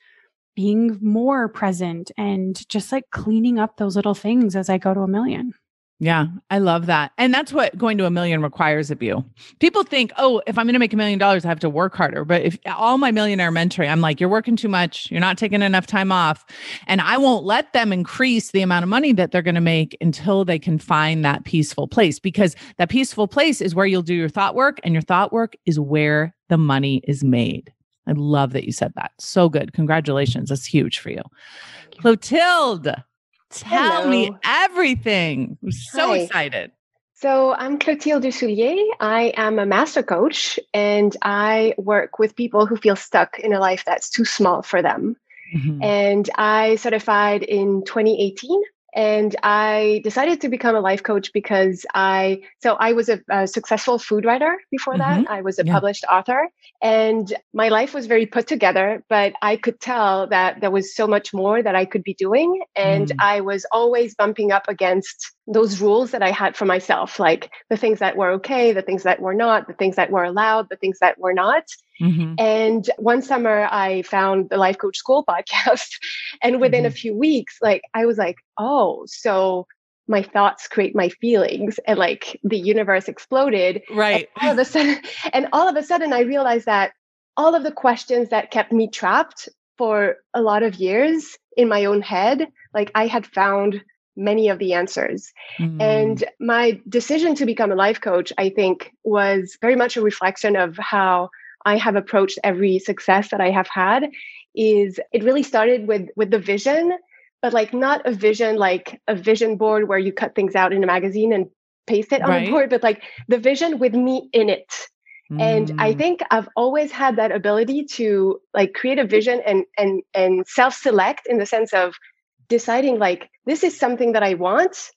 being more present and just like cleaning up those little things as I go to $1 million. Yeah, I love that. And that's what going to $1 million requires of you. People think, oh, if I'm going to make $1 million, I have to work harder. But if all my millionaire mentoring, I'm like, you're working too much. You're not taking enough time off. And I won't let them increase the amount of money that they're going to make until they can find that peaceful place, because that peaceful place is where you'll do your thought work, and your thought work is where the money is made. I love that you said that. So good. Congratulations. That's huge for you. Clotilde. Tell me everything. I'm so excited. So I'm Clotilde Dussoulier. I am a master coach, and I work with people who feel stuck in a life that's too small for them. And I certified in 2018. And I decided to become a life coach because I was a successful food writer before that. I was a published author, and my life was very put together, but I could tell that there was so much more that I could be doing. And I was always bumping up against those rules that I had for myself, like the things that were okay, the things that were not, the things that were allowed, the things that were not. Mm-hmm. And one summer I found the Life Coach School podcast. And within a few weeks, like I was like, oh, so my thoughts create my feelings, and like the universe exploded. Right. And all of a sudden I realized that all of the questions that kept me trapped for a lot of years in my own head, like I had found many of the answers. And my decision to become a life coach, I think, was very much a reflection of how I have approached every success that I have had. Is it really started with the vision, but like not a vision like a vision board where you cut things out in a magazine and paste it on a board, but like the vision with me in it. And I think I've always had that ability to like create a vision and self-select, in the sense of deciding like, this is something that I want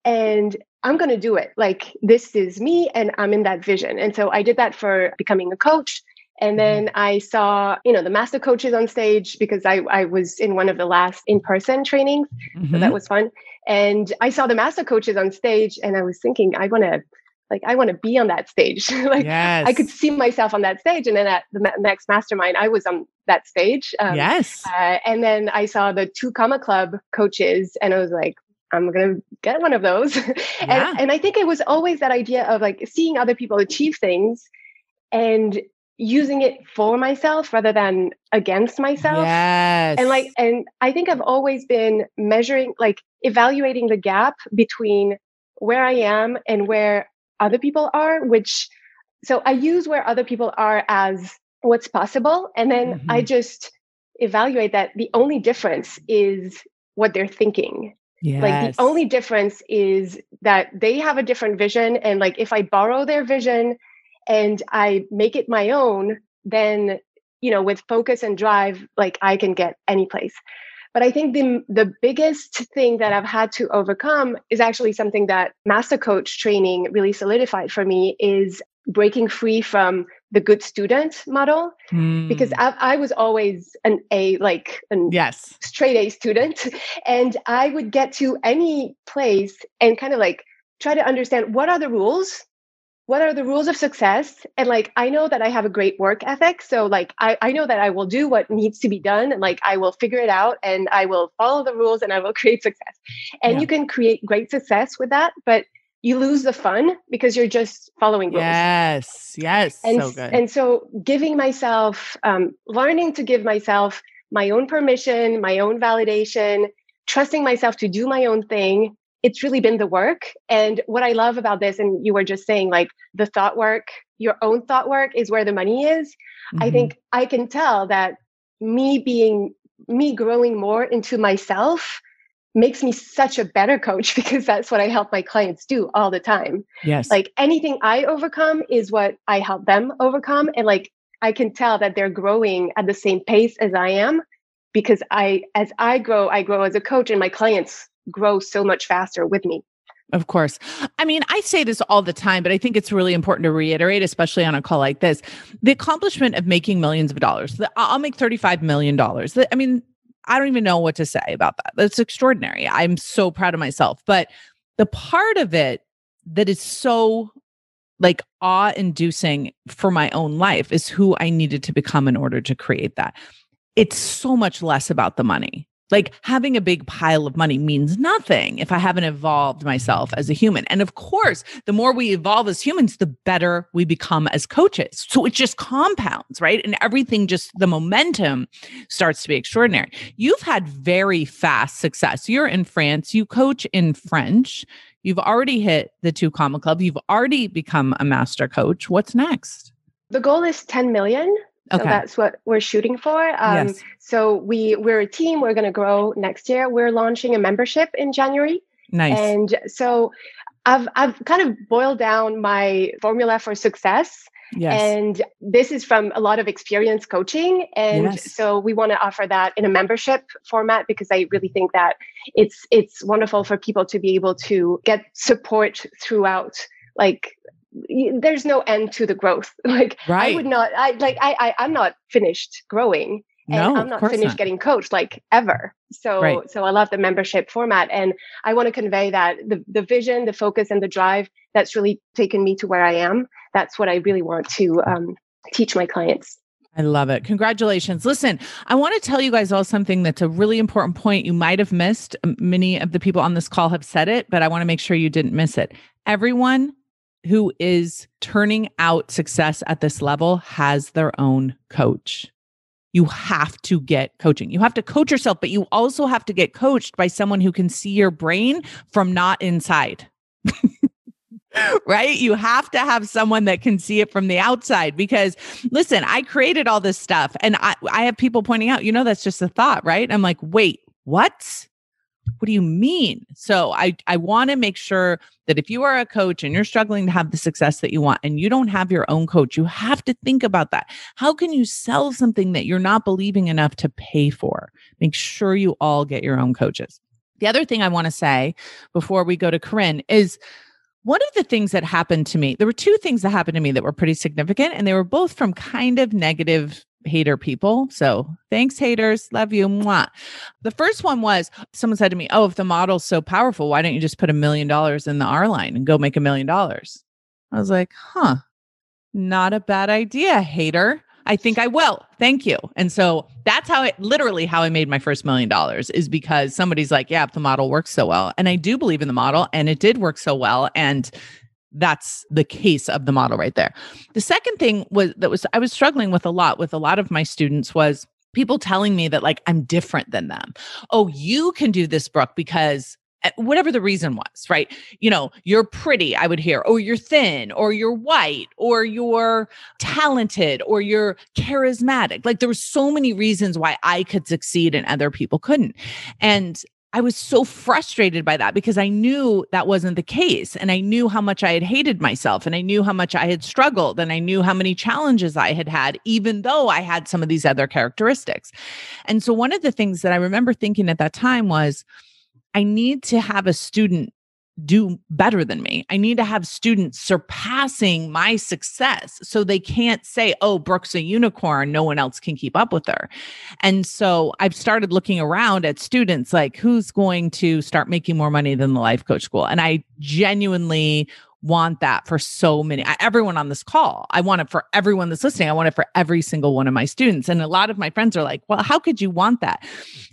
and I'm going to do it. Like, this is me and I'm in that vision. And so I did that for becoming a coach. And then I saw, the master coaches on stage, because I was in one of the last in-person trainings. So that was fun. And I saw the master coaches on stage and I was thinking, I want to be on that stage. Like, yes. I could see myself on that stage. And then at the next mastermind, I was on that stage. Yes. And then I saw the 2 Comma Club coaches and I was like, I'm going to get one of those. Yeah. and I think it was always that idea of like seeing other people achieve things and using it for myself rather than against myself. Yes. And I think I've always been measuring, like evaluating the gap between where I am and where other people are, so I use where other people are as what's possible. And then I just evaluate that the only difference is what they're thinking. Yes. Like the only difference is that they have a different vision. And like, if I borrow their vision and I make it my own, then, with focus and drive, like I can get any place. But I think the biggest thing that I've had to overcome is actually something that master coach training really solidified for me, is breaking free from the good student model. Because I was always an straight A student. And I would get to any place and kind of like try to understand what are the rules of success. And like, I know that I have a great work ethic. So like, I know that I will do what needs to be done. And like, I will figure it out and I will follow the rules and I will create success. And you can create great success with that, but you lose the fun because you're just following rules. Yes. And, so good. And so giving myself, learning to give myself my own permission, my own validation, trusting myself to do my own thing, it's really been the work. And what I love about this, and you were just saying like the thought work, your own thought work is where the money is. I think I can tell that me growing more into myself makes me such a better coach, because that's what I help my clients do all the time. Yes. Like anything I overcome is what I help them overcome. And like, I can tell that they're growing at the same pace as I am, because as I grow as a coach, and my clients grow so much faster with me. Of course. I mean, I say this all the time, but I think it's really important to reiterate, especially on a call like this, the accomplishment of making millions of dollars. I'll make $35 million. I mean, I don't even know what to say about that. That's extraordinary. I'm so proud of myself. But the part of it that is so like awe-inducing for my own life is who I needed to become in order to create that. It's so much less about the money. Like having a big pile of money means nothing if I haven't evolved myself as a human. And of course, the more we evolve as humans, the better we become as coaches. So it just compounds, right? And everything the momentum starts to be extraordinary. You've had very fast success. You're in France, you coach in French. You've already hit the 2 Comma Club. You've already become a master coach. What's next? The goal is 10 million. So that's what we're shooting for. Yes. So we're a team. We're going to grow next year. We're launching a membership in January. Nice. And so I've kind of boiled down my formula for success. Yes. And this is from a lot of experience coaching. And so we want to offer that in a membership format, because I really think that it's wonderful for people to be able to get support throughout. Like, there's no end to the growth. Like, right. I'm not finished growing. And I'm not finished getting coached like ever. So I love the membership format. And I want to convey that the vision, the focus, and the drive that's really taken me to where I am. That's what I really want to teach my clients. I love it. Congratulations. Listen, I want to tell you guys all something that's a really important point you might have missed. Many of the people on this call have said it, but I want to make sure you didn't miss it. Everyone who is turning out success at this level has their own coach. You have to get coaching. You have to coach yourself, but you also have to get coached by someone who can see your brain from not inside. Right? You have to have someone that can see it from the outside because listen, I created all this stuff and I have people pointing out, that's just a thought, right? I'm like, wait, what? What do you mean? So I want to make sure that if you are a coach and you're struggling to have the success that you want and you don't have your own coach, you have to think about that. How can you sell something that you're not believing enough to pay for? Make sure you all get your own coaches. The other thing I want to say before we go to Corinne is one of the things that happened to me, there were two things that happened to me that were pretty significant, and they were both from kind of negative hater people. So thanks, haters. Love you. Mwah. The first one was someone said to me, oh, if the model's so powerful, why don't you just put $1 million in the R line and go make $1 million? I was like, not a bad idea, hater. I think I will. Thank you. And so that's how I made my first $1 million is because somebody's like, yeah, if the model works so well. And I do believe in the model and it did work so well. And that's the case of the model right there. The second thing I was struggling with a lot of my students was people telling me that like, I'm different than them. Oh, you can do this, Brooke, because whatever the reason was, right? You're pretty, I would hear, or you're thin, or you're white, or you're talented, or you're charismatic. Like there were so many reasons why I could succeed and other people couldn't. And I was so frustrated by that because I knew that wasn't the case. And I knew how much I had hated myself and I knew how much I had struggled and I knew how many challenges I had had, even though I had some of these other characteristics. And so one of the things that I remember thinking at that time was, I need to have a student do better than me. I need to have students surpassing my success so they can't say, oh, Brooke's a unicorn. No one else can keep up with her. And so I've started looking around at students like who's going to start making more money than the life coach school. And I genuinely want that for so many, everyone on this call. I want it for everyone that's listening. I want it for every single one of my students. And a lot of my friends are like, well, how could you want that?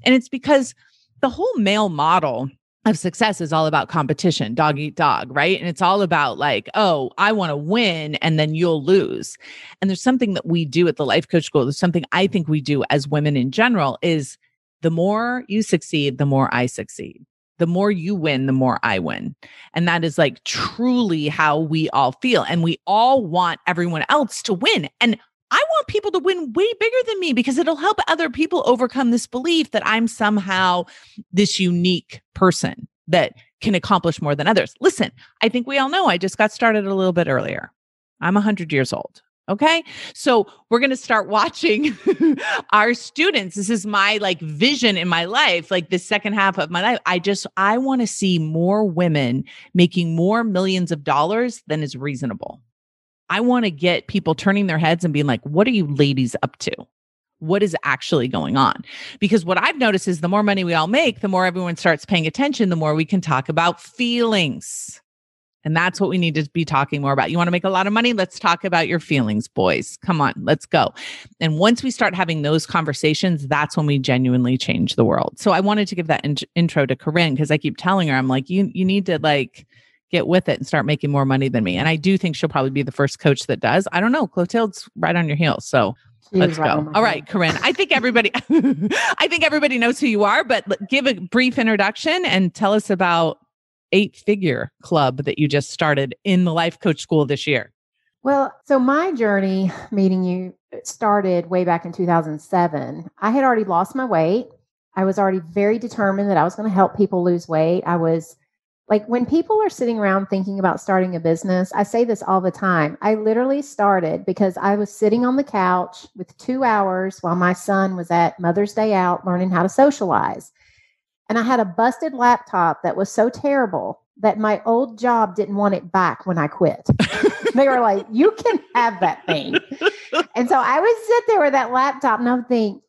And it's because the whole male model of success is all about competition, dog eat dog, right? And it's all about like, oh, I want to win and then you'll lose. And there's something that we do at the Life Coach School. There's something I think we do as women in general is the more you succeed, the more I succeed. The more you win, the more I win. And that is like truly how we all feel. And we all want everyone else to win. And I want people to win way bigger than me because it'll help other people overcome this belief that I'm somehow this unique person that can accomplish more than others. Listen, I think we all know I just got started a little bit earlier. I'm 100 years old. Okay. So we're going to start watching our students. This is my like vision in my life, like the second half of my life. I want to see more women making more millions of dollars than is reasonable. I want to get people turning their heads and being like, what are you ladies up to? What is actually going on? Because what I've noticed is the more money we all make, the more everyone starts paying attention, the more we can talk about feelings. And that's what we need to be talking more about. You want to make a lot of money? Let's talk about your feelings, boys. Come on, let's go. And once we start having those conversations, that's when we genuinely change the world. So I wanted to give that intro to Corinne because I keep telling her, I'm like, you need to like get with it and start making more money than me. And I do think she'll probably be the first coach that does. I don't know. Clotilde's right on your heels. So let's go. All right, Corinne. I think everybody knows who you are, but give a brief introduction and tell us about 8-figure club that you just started in the Life Coach School this year. Well, so my journey meeting you started way back in 2007. I had already lost my weight. I was already very determined that I was going to help people lose weight. I was like, when people are sitting around thinking about starting a business, I say this all the time. I literally started because I was sitting on the couch with 2 hours while my son was at Mother's Day out learning how to socialize. And I had a busted laptop that was so terrible that my old job didn't want it back when I quit. They were like, you can have that thing. And so I would sit there with that laptop and I would think,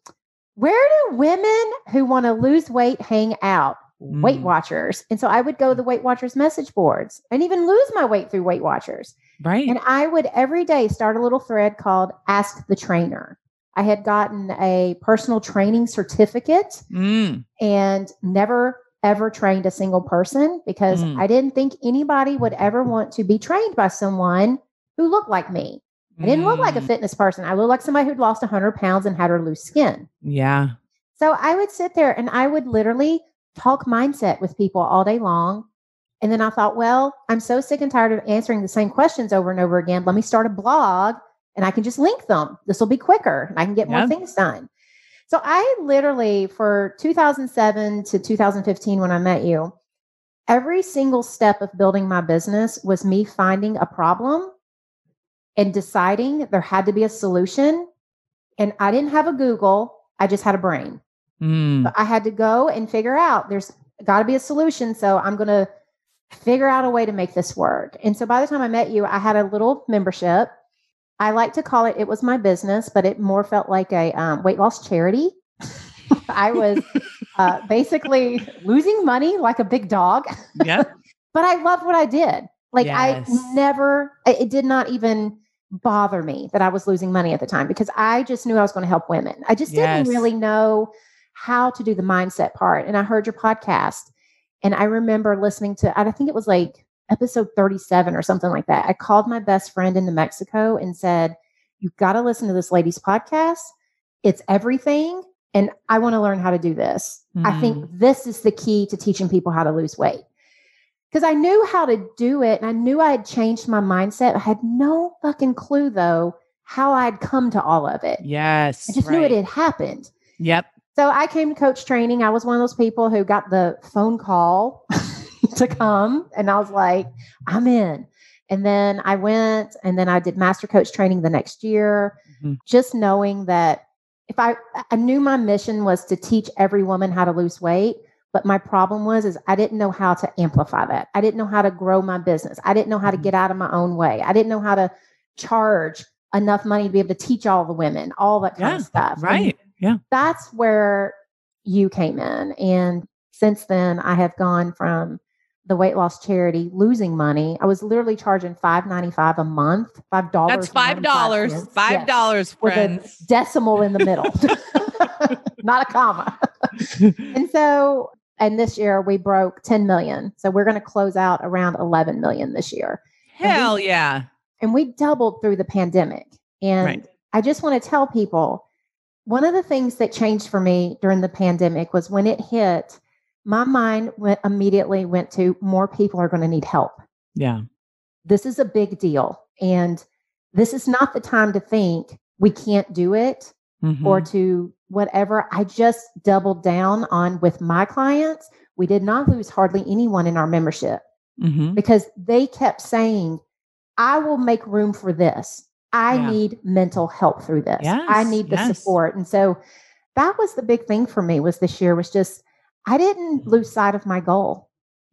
where do women who want to lose weight hang out? Weight Watchers. And so I would go to the Weight Watchers message boards and even lose my weight through Weight Watchers. Right. And I would every day start a little thread called Ask the Trainer. I had gotten a personal training certificate and never, ever trained a single person because I didn't think anybody would ever want to be trained by someone who looked like me. I didn't look like a fitness person. I looked like somebody who'd lost 100 pounds and had her loose skin. Yeah. So I would sit there and I would literally talk mindset with people all day long. And then I thought, well, I'm so sick and tired of answering the same questions over and over again. Let me start a blog and I can just link them. This will be quicker and I can get more things done. So I literally, for 2007 to 2015, when I met you, every single step of building my business was me finding a problem and deciding there had to be a solution. And I didn't have a Google. I just had a brain. So I had to go and figure out there's got to be a solution. So I'm going to figure out a way to make this work. And so by the time I met you, I had a little membership. I like to call it was my business, but it more felt like a weight loss charity. I was basically losing money like a big dog. Yep. But I loved what I did. Like it did not even bother me that I was losing money at the time because I just knew I was going to help women. I just didn't really know how to do the mindset part. And I heard your podcast and I remember listening to, I think it was like episode 37 or something like that. I called my best friend in New Mexico and said, you've got to listen to this lady's podcast. It's everything. And I want to learn how to do this. I think this is the key to teaching people how to lose weight. Because I knew how to do it and I knew I had changed my mindset. I had no fucking clue though, how I'd come to all of it. Yes. I just knew it had happened. Yep. So I came to coach training. I was one of those people who got the phone call to come and I was like, I'm in. And then I went and then I did master coach training the next year, just knowing that if I knew my mission was to teach every woman how to lose weight. But my problem is I didn't know how to amplify that. I didn't know how to grow my business. I didn't know how to get out of my own way. I didn't know how to charge enough money to be able to teach all the women, all that kind of stuff. Right. That's where you came in. And since then, I have gone from the weight loss charity losing money. I was literally charging $5.95 a month, $5. That's $5. $5, friends. With a decimal in the middle, not a comma. And this year we broke 10 million. So we're going to close out around 11 million this year. Hell yeah. And we doubled through the pandemic. And I just want to tell people, one of the things that changed for me during the pandemic was when it hit, my mind immediately went to more people are going to need help. Yeah. This is a big deal. And this is not the time to think we can't do it or to whatever. I just doubled down on with my clients. We did not lose hardly anyone in our membership because they kept saying, I will make room for this. I need mental help through this. I need the support. And so that was the big thing for me was this year was just, I didn't lose sight of my goal.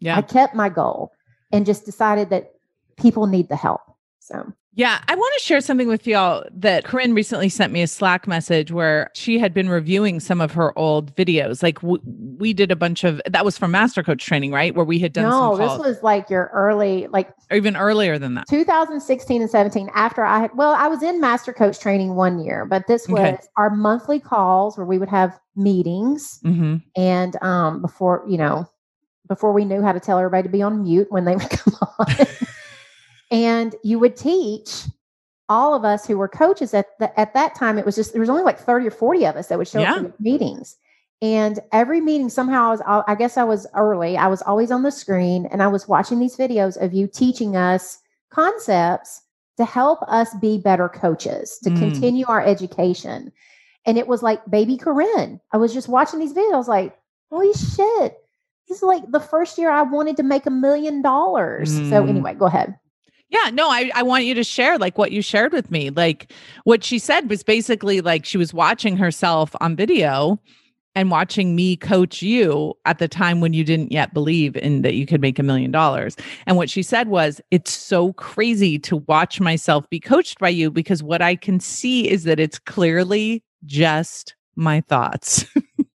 I kept my goal and just decided that people need the help. So yeah, I want to share something with y'all that Corinne recently sent me a Slack message where she had been reviewing some of her old videos. Like we did a bunch of, that was from Master Coach training, right? Where we had done some calls. No, this was like your early, like. Or even earlier than that. 2016 and 17 after I was in Master Coach training 1 year, but this was our monthly calls where we would have meetings and before we knew how to tell everybody to be on mute when they would come on. And you would teach all of us who were coaches at that time. It was just, there was only like 30 or 40 of us that would show up for the meetings. And every meeting somehow I guess I was early. I was always on the screen and I was watching these videos of you teaching us concepts to help us be better coaches, to continue our education. And it was like baby Corinne. I was just watching these videos. I was like, holy shit. This is like the first year I wanted to make $1 million. So anyway, go ahead. Yeah, no, I want you to share like what you shared with me. Like what she said was basically like she was watching herself on video and watching me coach you at the time when you didn't yet believe in that you could make $1 million. And what she said was, it's so crazy to watch myself be coached by you because what I can see is that it's clearly just my thoughts.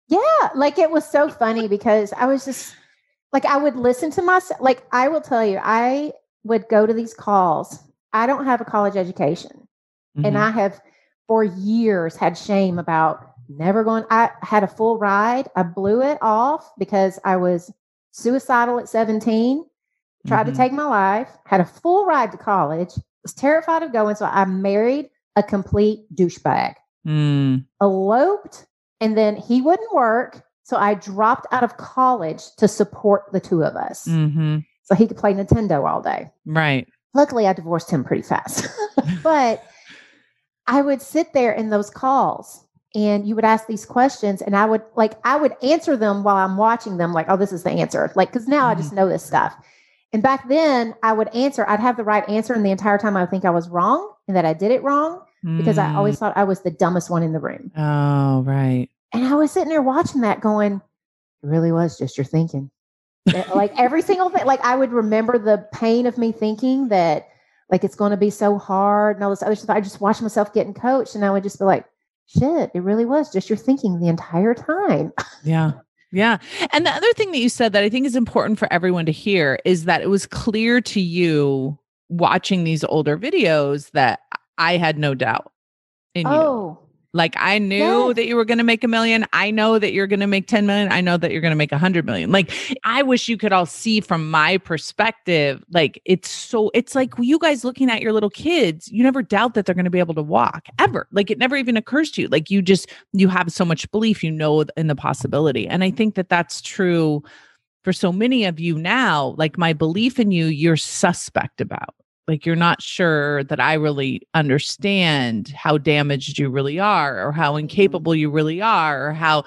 Yeah. Like it was so funny because I was just like, I would listen to myself. Like I will tell you, I would go to these calls. I don't have a college education. And I have for years had shame about never going. I had a full ride. I blew it off because I was suicidal at 17, tried to take my life, had a full ride to college, was terrified of going. So I married a complete douchebag, eloped, and then he wouldn't work. So I dropped out of college to support the two of us. So he could play Nintendo all day. Right. Luckily, I divorced him pretty fast. But I would sit there in those calls and you would ask these questions and I would answer them while I'm watching them. Like, oh, this is the answer. Like, cause now I just know this stuff. And back then I would answer, I'd have the right answer. And the entire time I would think I was wrong and that I did it wrong because I always thought I was the dumbest one in the room. Oh, right. And I was sitting there watching that going, it really was just your thinking. Like every single thing, like I would remember the pain of me thinking that like, it's going to be so hard and all this other stuff. I just watched myself getting coached and I would just be like, shit, it really was just your thinking the entire time. Yeah. Yeah. And the other thing that you said that I think is important for everyone to hear is that it was clear to you watching these older videos that I had no doubt in you. Like I knew that you were going to make $1 million. I know that you're going to make 10 million. I know that you're going to make 100 million. Like I wish you could all see from my perspective. Like it's like you guys looking at your little kids, you never doubt that they're going to be able to walk ever. Like it never even occurs to you. Like you have so much belief, in the possibility. And I think that that's true for so many of you now. Like my belief in you, you're suspect about. Like you're not sure that I really understand how damaged you really are or how incapable you really are or how,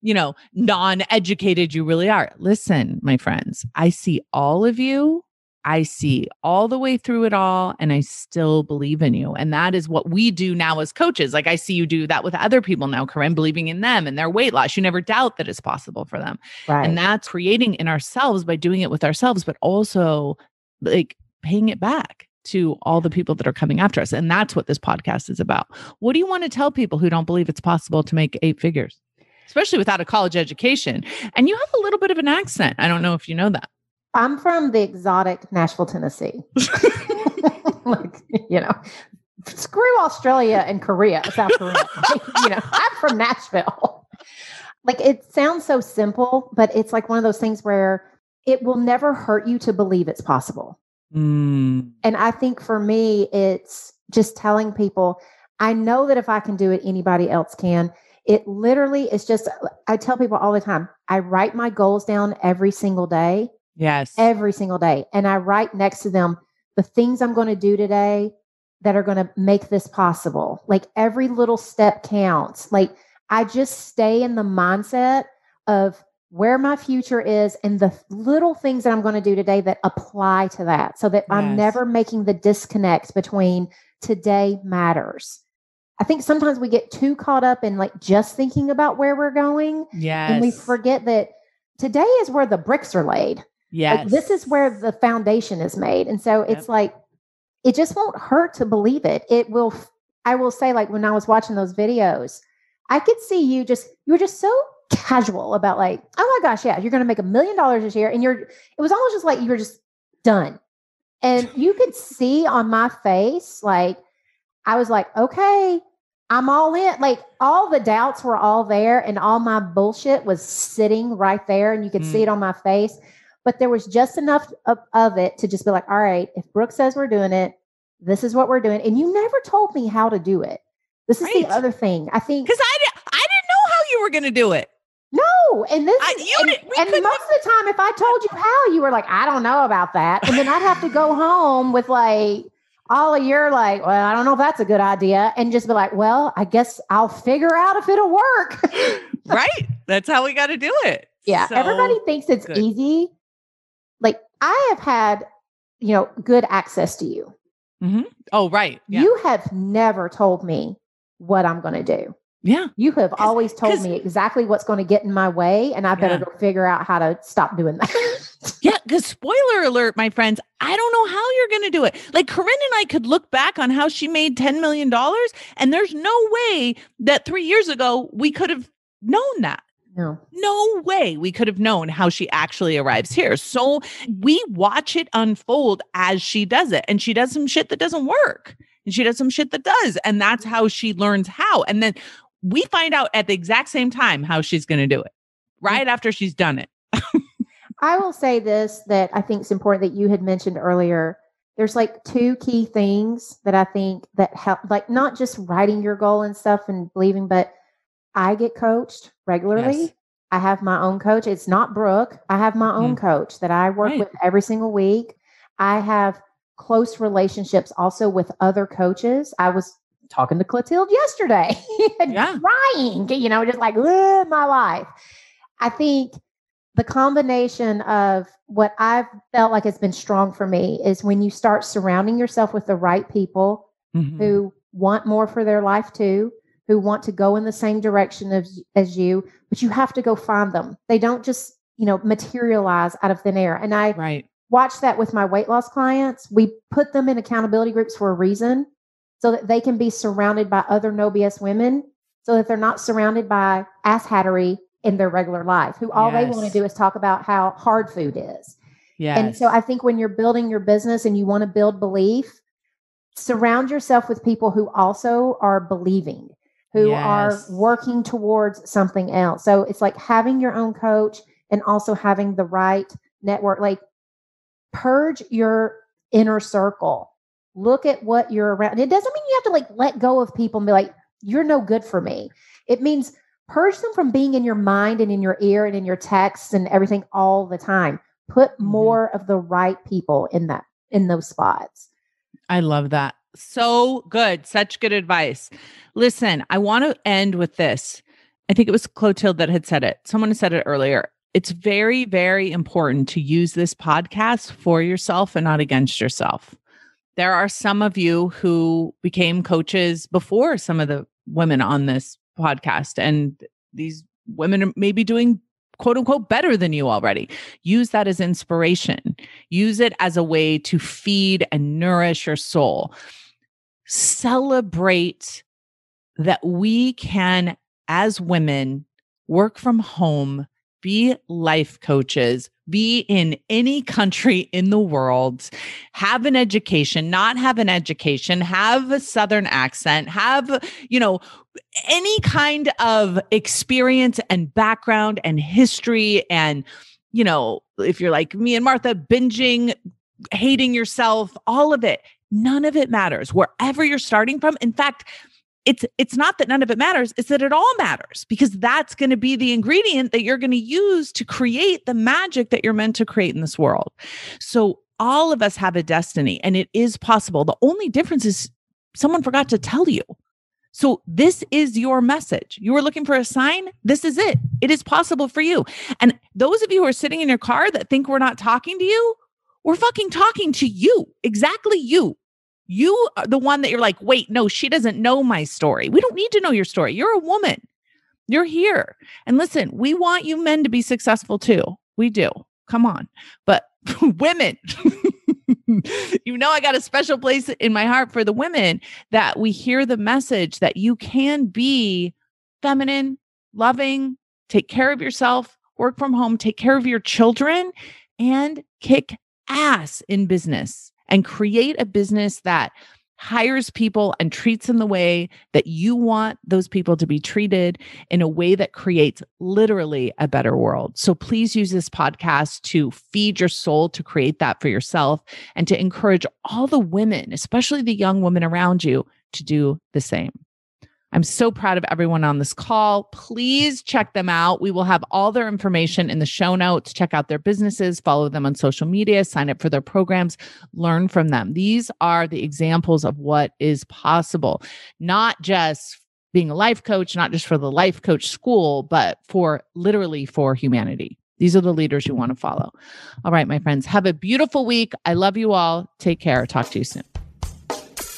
non-educated you really are. Listen, my friends, I see all of you. I see all the way through it all and I still believe in you. And that is what we do now as coaches. Like I see you do that with other people now, Corinne, believing in them and their weight loss. You never doubt that it's possible for them. Right. And that's creating in ourselves by doing it with ourselves, but also like paying it back to all the people that are coming after us. And that's what this podcast is about. What do you want to tell people who don't believe it's possible to make 8 figures, especially without a college education? And you have a little bit of an accent. I don't know if you know that. I'm from the exotic Nashville, Tennessee. Screw Australia and Korea, South Korea. I'm from Nashville. Like it sounds so simple, but it's like one of those things where it will never hurt you to believe it's possible. And I think for me, it's just telling people, I know that if I can do it, anybody else can. It literally is just, I tell people all the time, I write my goals down every single day. Yes. Every single day. And I write next to them the things I'm going to do today that are going to make this possible. Like every little step counts. Like I just stay in the mindset of where my future is and the little things that I'm going to do today that apply to that so that I'm never making the disconnect between today matters. I think sometimes we get too caught up in like just thinking about where we're going. Yes. And we forget that today is where the bricks are laid. Yes. Like, this is where the foundation is made. And so it's like, it just won't hurt to believe it. It will. I will say, like, when I was watching those videos, I could see you were just so casual about like, oh my gosh, yeah, you're going to make $1 million this year. And it was almost just like you were just done. And you could see on my face, like, I was like, okay, I'm all in. Like all the doubts were all there and all my bullshit was sitting right there and you could see it on my face. But there was just enough of it to just be like, all right, if Brooke says we're doing it, this is what we're doing. And you never told me how to do it. This is the other thing. I think. Because I didn't know how you were going to do it. No. And this and most of the time, if I told you how, you were like, I don't know about that. And then I'd have to go home with like all of your like, well, I don't know if that's a good idea. And just be like, well, I guess I'll figure out if it'll work. Right. That's how we got to do it. Yeah. So everybody thinks it's easy. Like I have had, good access to you. Mm-hmm. Oh, right. Yeah. You have never told me what I'm going to do. Yeah. You have always told me exactly what's going to get in my way. And I better go figure out how to stop doing that. Yeah, because spoiler alert, my friends, I don't know how you're going to do it. Like Corinne and I could look back on how she made $10 million, and there's no way that 3 years ago we could have known that. No way we could have known how she actually arrives here. So we watch it unfold as she does it. And she does some shit that doesn't work. And she does some shit that does. And that's how she learns how. And then we find out at the exact same time how she's going to do it, right after she's done it. I will say this, that I think it's important that you had mentioned earlier. There's like two key things that I think that help, like not just writing your goal and stuff and believing, but I get coached regularly. Yes. I have my own coach. It's not Brooke. I have my own coach that I work with every single week. I have close relationships also with other coaches. I was talking to Clotilde yesterday, crying, just like, my life. I think the combination of what I've felt like has been strong for me is when you start surrounding yourself with the right people who want more for their life too, who want to go in the same direction as you, but you have to go find them. They don't just, materialize out of thin air. And I watch that with my weight loss clients. We put them in accountability groups for a reason, so that they can be surrounded by other no BS women, so that they're not surrounded by asshattery in their regular life, who all they want to do is talk about how hard food is. Yes. And so I think when you're building your business and you want to build belief, surround yourself with people who also are believing, who are working towards something else. So it's like having your own coach and also having the right network. Like, purge your inner circle. Look at what you're around. It doesn't mean you have to like let go of people and be like, you're no good for me. It means purge them from being in your mind and in your ear and in your texts and everything all the time. Put more of the right people in those spots. I love that. So good. Such good advice. Listen, I want to end with this. I think it was Clotilde that had said it. Someone said it earlier. It's very, very important to use this podcast for yourself and not against yourself. There are some of you who became coaches before some of the women on this podcast, and these women may be doing quote unquote better than you already. Use that as inspiration. Use it as a way to feed and nourish your soul. Celebrate that we can, as women, work from home, be life coaches, be in any country in the world, have an education, not have an education, have a Southern accent, have, any kind of experience and background and history. And, if you're like me and Martha, binging, hating yourself, all of it, none of it matters. Wherever you're starting from. In fact, it's not that none of it matters, it's that it all matters, because that's going to be the ingredient that you're going to use to create the magic that you're meant to create in this world. So all of us have a destiny, and it is possible. The only difference is someone forgot to tell you. So this is your message. You were looking for a sign. This is it. It is possible for you. And those of you who are sitting in your car that think we're not talking to you, we're fucking talking to you. Exactly you. You are the one that you're like, wait, no, she doesn't know my story. We don't need to know your story. You're a woman. You're here. And listen, we want you men to be successful too. We do. Come on. But women, I got a special place in my heart for the women, that we hear the message that you can be feminine, loving, take care of yourself, work from home, take care of your children, and kick ass in business. And create a business that hires people and treats them the way that you want those people to be treated, in a way that creates literally a better world. So please use this podcast to feed your soul, to create that for yourself, and to encourage all the women, especially the young women around you, to do the same. I'm so proud of everyone on this call. Please check them out. We will have all their information in the show notes. Check out their businesses, follow them on social media, sign up for their programs, learn from them. These are the examples of what is possible, not just being a life coach, not just for the life coach school, but for literally for humanity. These are the leaders you want to follow. All right, my friends, have a beautiful week. I love you all. Take care. Talk to you soon.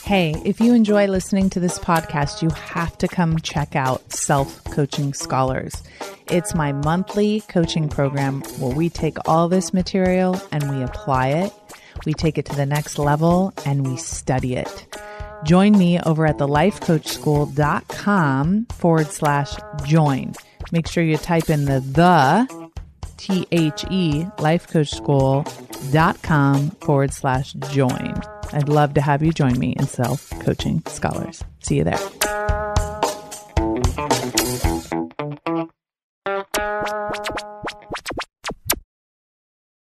Hey, if you enjoy listening to this podcast, you have to come check out Self-Coaching Scholars. It's my monthly coaching program where we take all this material and we apply it. We take it to the next level and we study it. Join me over at thelifecoachschool.com/join. Make sure you type in the lifecoachschool.com/join. I'd love to have you join me in Self-Coaching Scholars. See you there.